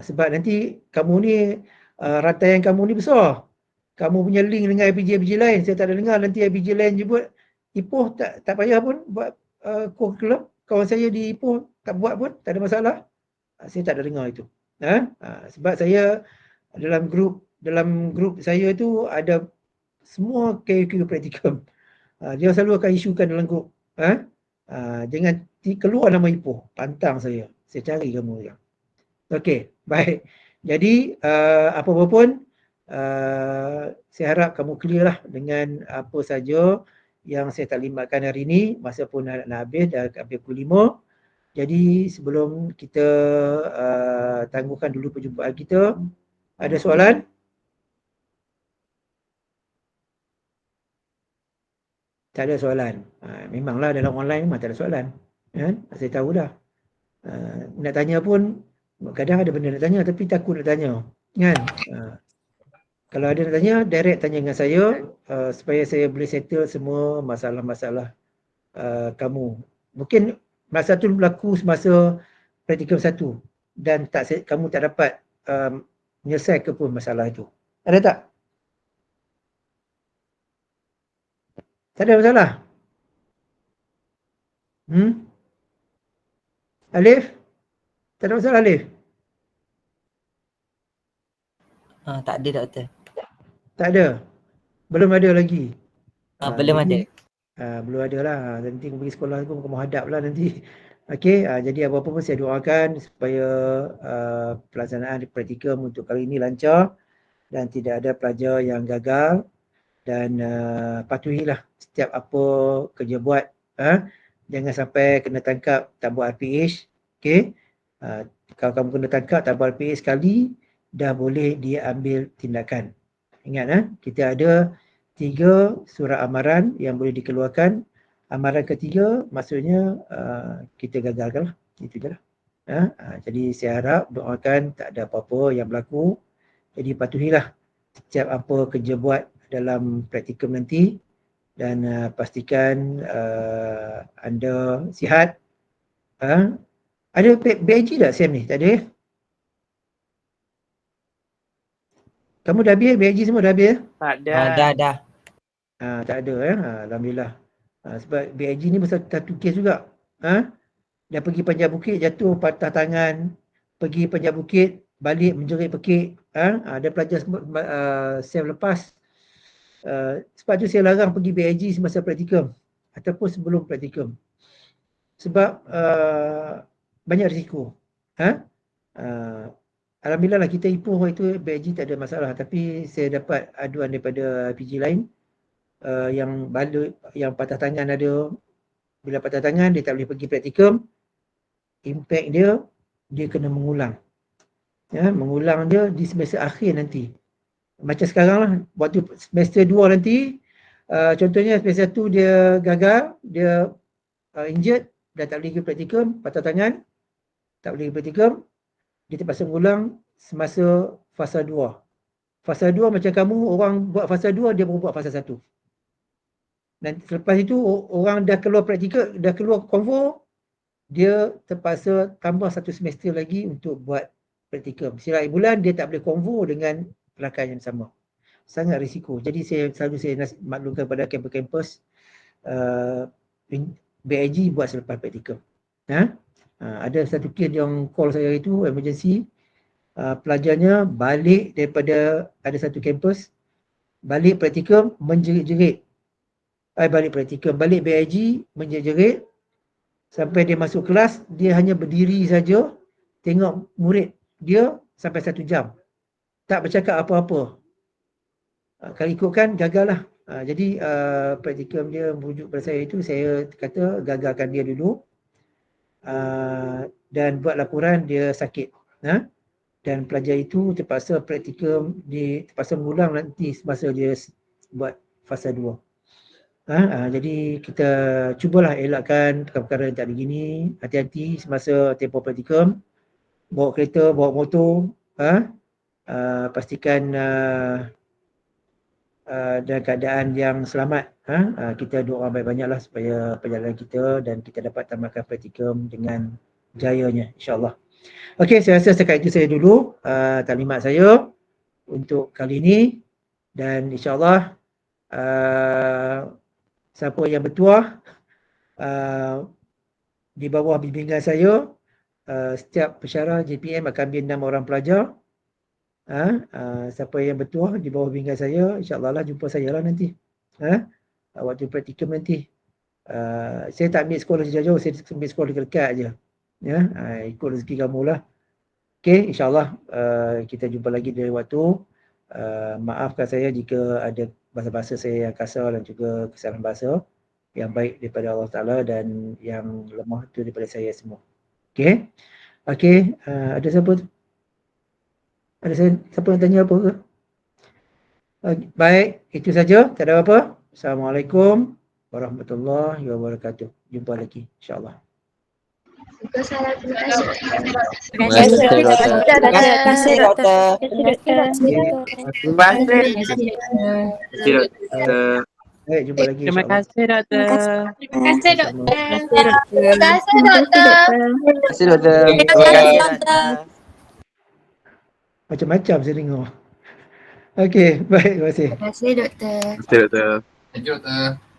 sebab nanti kamu ni rantaian kamu ni besar. Kamu punya link dengan IPG lain. Saya tak ada dengar nanti IPG lain jemput Ipoh tak payah pun buat co-curriculum. Kawan saya di Ipoh tak buat pun, tak ada masalah. Saya tak ada dengar itu. Sebab saya dalam grup saya tu ada semua KQ praktikum. Dia selalu akan isukan dalam grup. Jangan keluar nama Ipoh. Pantang saya. Saya cari kamu. Okey, baik. Jadi apa-apa pun saya harap kamu clear lah dengan apa saja yang saya taklimatkan hari ini. Masa pun nak habis, dah hampir pukul 5. Jadi sebelum kita tangguhkan dulu perjumpaan kita, ada soalan? Tak ada soalan. Memanglah dalam online memang tak ada soalan. Saya tahu dah. Nak tanya pun kadang ada benda nak tanya tapi takut nak tanya. Kan? Kalau ada nak tanya, direct tanya dengan saya supaya saya boleh settle semua masalah-masalah kamu. Mungkin masa tu berlaku semasa praktikum 1 dan kamu tak dapat menyelesaikan pun masalah itu. Ada tak? Tak ada masalah? Alif? Tak ada masalah Alif? Tak ada doktor. Tak ada? Belum ada lagi? Belum ada. Belum ada lah. Nanti pergi sekolah pun kamu hadap lah nanti. Okey, jadi apa-apa pun saya doakan supaya pelaksanaan praktikum untuk kali ini lancar dan tidak ada pelajar yang gagal, dan patuhilah setiap apa kerja buat. Jangan sampai kena tangkap tak buat RPH. Okey. Kalau kamu kena tangkap tak buat RPH sekali, dah boleh diambil tindakan. Ingat, kita ada 3 surat amaran yang boleh dikeluarkan. Amaran ketiga maksudnya kita gagalkan lah. Itu je lah. Jadi saya harap doakan tak ada apa-apa yang berlaku. Jadi patuhilah setiap apa kerja buat dalam praktikum nanti, dan pastikan anda sihat. Ada BIG tak Sam ni? Tak ada ya? Kamu dah habis BIG semua dah habis ya? Tak ada. Dah. Tak ada ya. Alhamdulillah. Sebab BIG ni besar satu kes juga. Dia pergi Panjat Bukit, jatuh patah tangan. Pergi Panjat Bukit, balik menjerit pekik. Ada pelajar Sam lepas. Sebab tu saya larang pergi BIG semasa praktikum ataupun sebelum praktikum. Sebab banyak risiko. Alhamdulillah lah kita Ipoh itu BIG tak ada masalah, tapi saya dapat aduan daripada PG lain yang patah tangan ada. Bila patah tangan dia tak boleh pergi praktikum, impact dia kena mengulang. Mengulang dia di semester akhir nanti. Macam sekarang lah, waktu semester 2 nanti, contohnya semester 1 dia gagal, dia injured, dah tak boleh pergi praktikum, patah tangan, tak boleh pergi praktikum, dia terpaksa mengulang semasa fasa 2. Fasa 2 macam kamu, orang buat fasa 2, dia baru buat fasa 1. Dan selepas itu, orang dah keluar praktikum, dah keluar konvo, dia terpaksa tambah 1 semester lagi untuk buat praktikum. Setiap bulan, dia tak boleh konvo dengan rakan yang sama. Sangat risiko. Jadi saya maklumkan kepada kampus-kampus BIG buat selepas praktikum. Ada satu kes yang call saya itu emergency. Pelajarnya balik daripada ada satu kampus, balik praktikum menjerit-jerit. Balik BIG menjerit-jerit sampai dia masuk kelas, dia hanya berdiri saja tengok murid dia sampai 1 jam. Tak bercakap apa-apa. Kalau ikutkan, gagal lah. Jadi praktikum dia merujuk pada saya itu, saya kata gagalkan dia dulu. Dan buat laporan dia sakit. Dan pelajar itu terpaksa praktikum, terpaksa mengulang nanti semasa dia buat fasa 2. Jadi kita cubalah elakkan perkara-perkara yang tak begini. Hati-hati semasa tempoh praktikum. Bawa kereta, bawa motor. Pastikan dalam keadaan yang selamat. Kita doa banyak-banyaklah supaya perjalanan kita dan kita dapat tamatkan praktikum dengan jayanya, insyaAllah. Okey, saya rasa setakat itu saya dulu taklimat saya untuk kali ini, dan insyaAllah siapa yang bertuah di bawah bimbingan saya, setiap pensyarah JPM akan ambil 6 orang pelajar. Siapa yang bertuah di bawah bimbingan saya, insyaAllah lah jumpa saya lah nanti. Waktu praktikum nanti. Saya tak ambil sekolah jauh-jauh, saya ambil sekolah dekat-dekat je. Ikut rezeki kamu lah. Okey, insyaAllah kita jumpa lagi dari waktu. Maafkan saya jika ada bahasa-bahasa saya yang kasar dan juga kesalahan bahasa. Yang baik daripada Allah Ta'ala dan yang lemah itu daripada saya semua. Okey. Ada siapa? Siapa yang tanya apa ke? Baik, itu saja. Tak ada apa-apa. Assalamualaikum warahmatullahi wabarakatuh. Jumpa lagi, insyaAllah. Terima kasih. Terima kasih doktor. Baik, jumpa lagi. Terima kasih doktor. Terima kasih doktor. Terima kasih doktor. Macam-macam saya dengar. Okey, baik, terima kasih. Terima kasih doktor. Terima kasih doktor. Thank you doktor.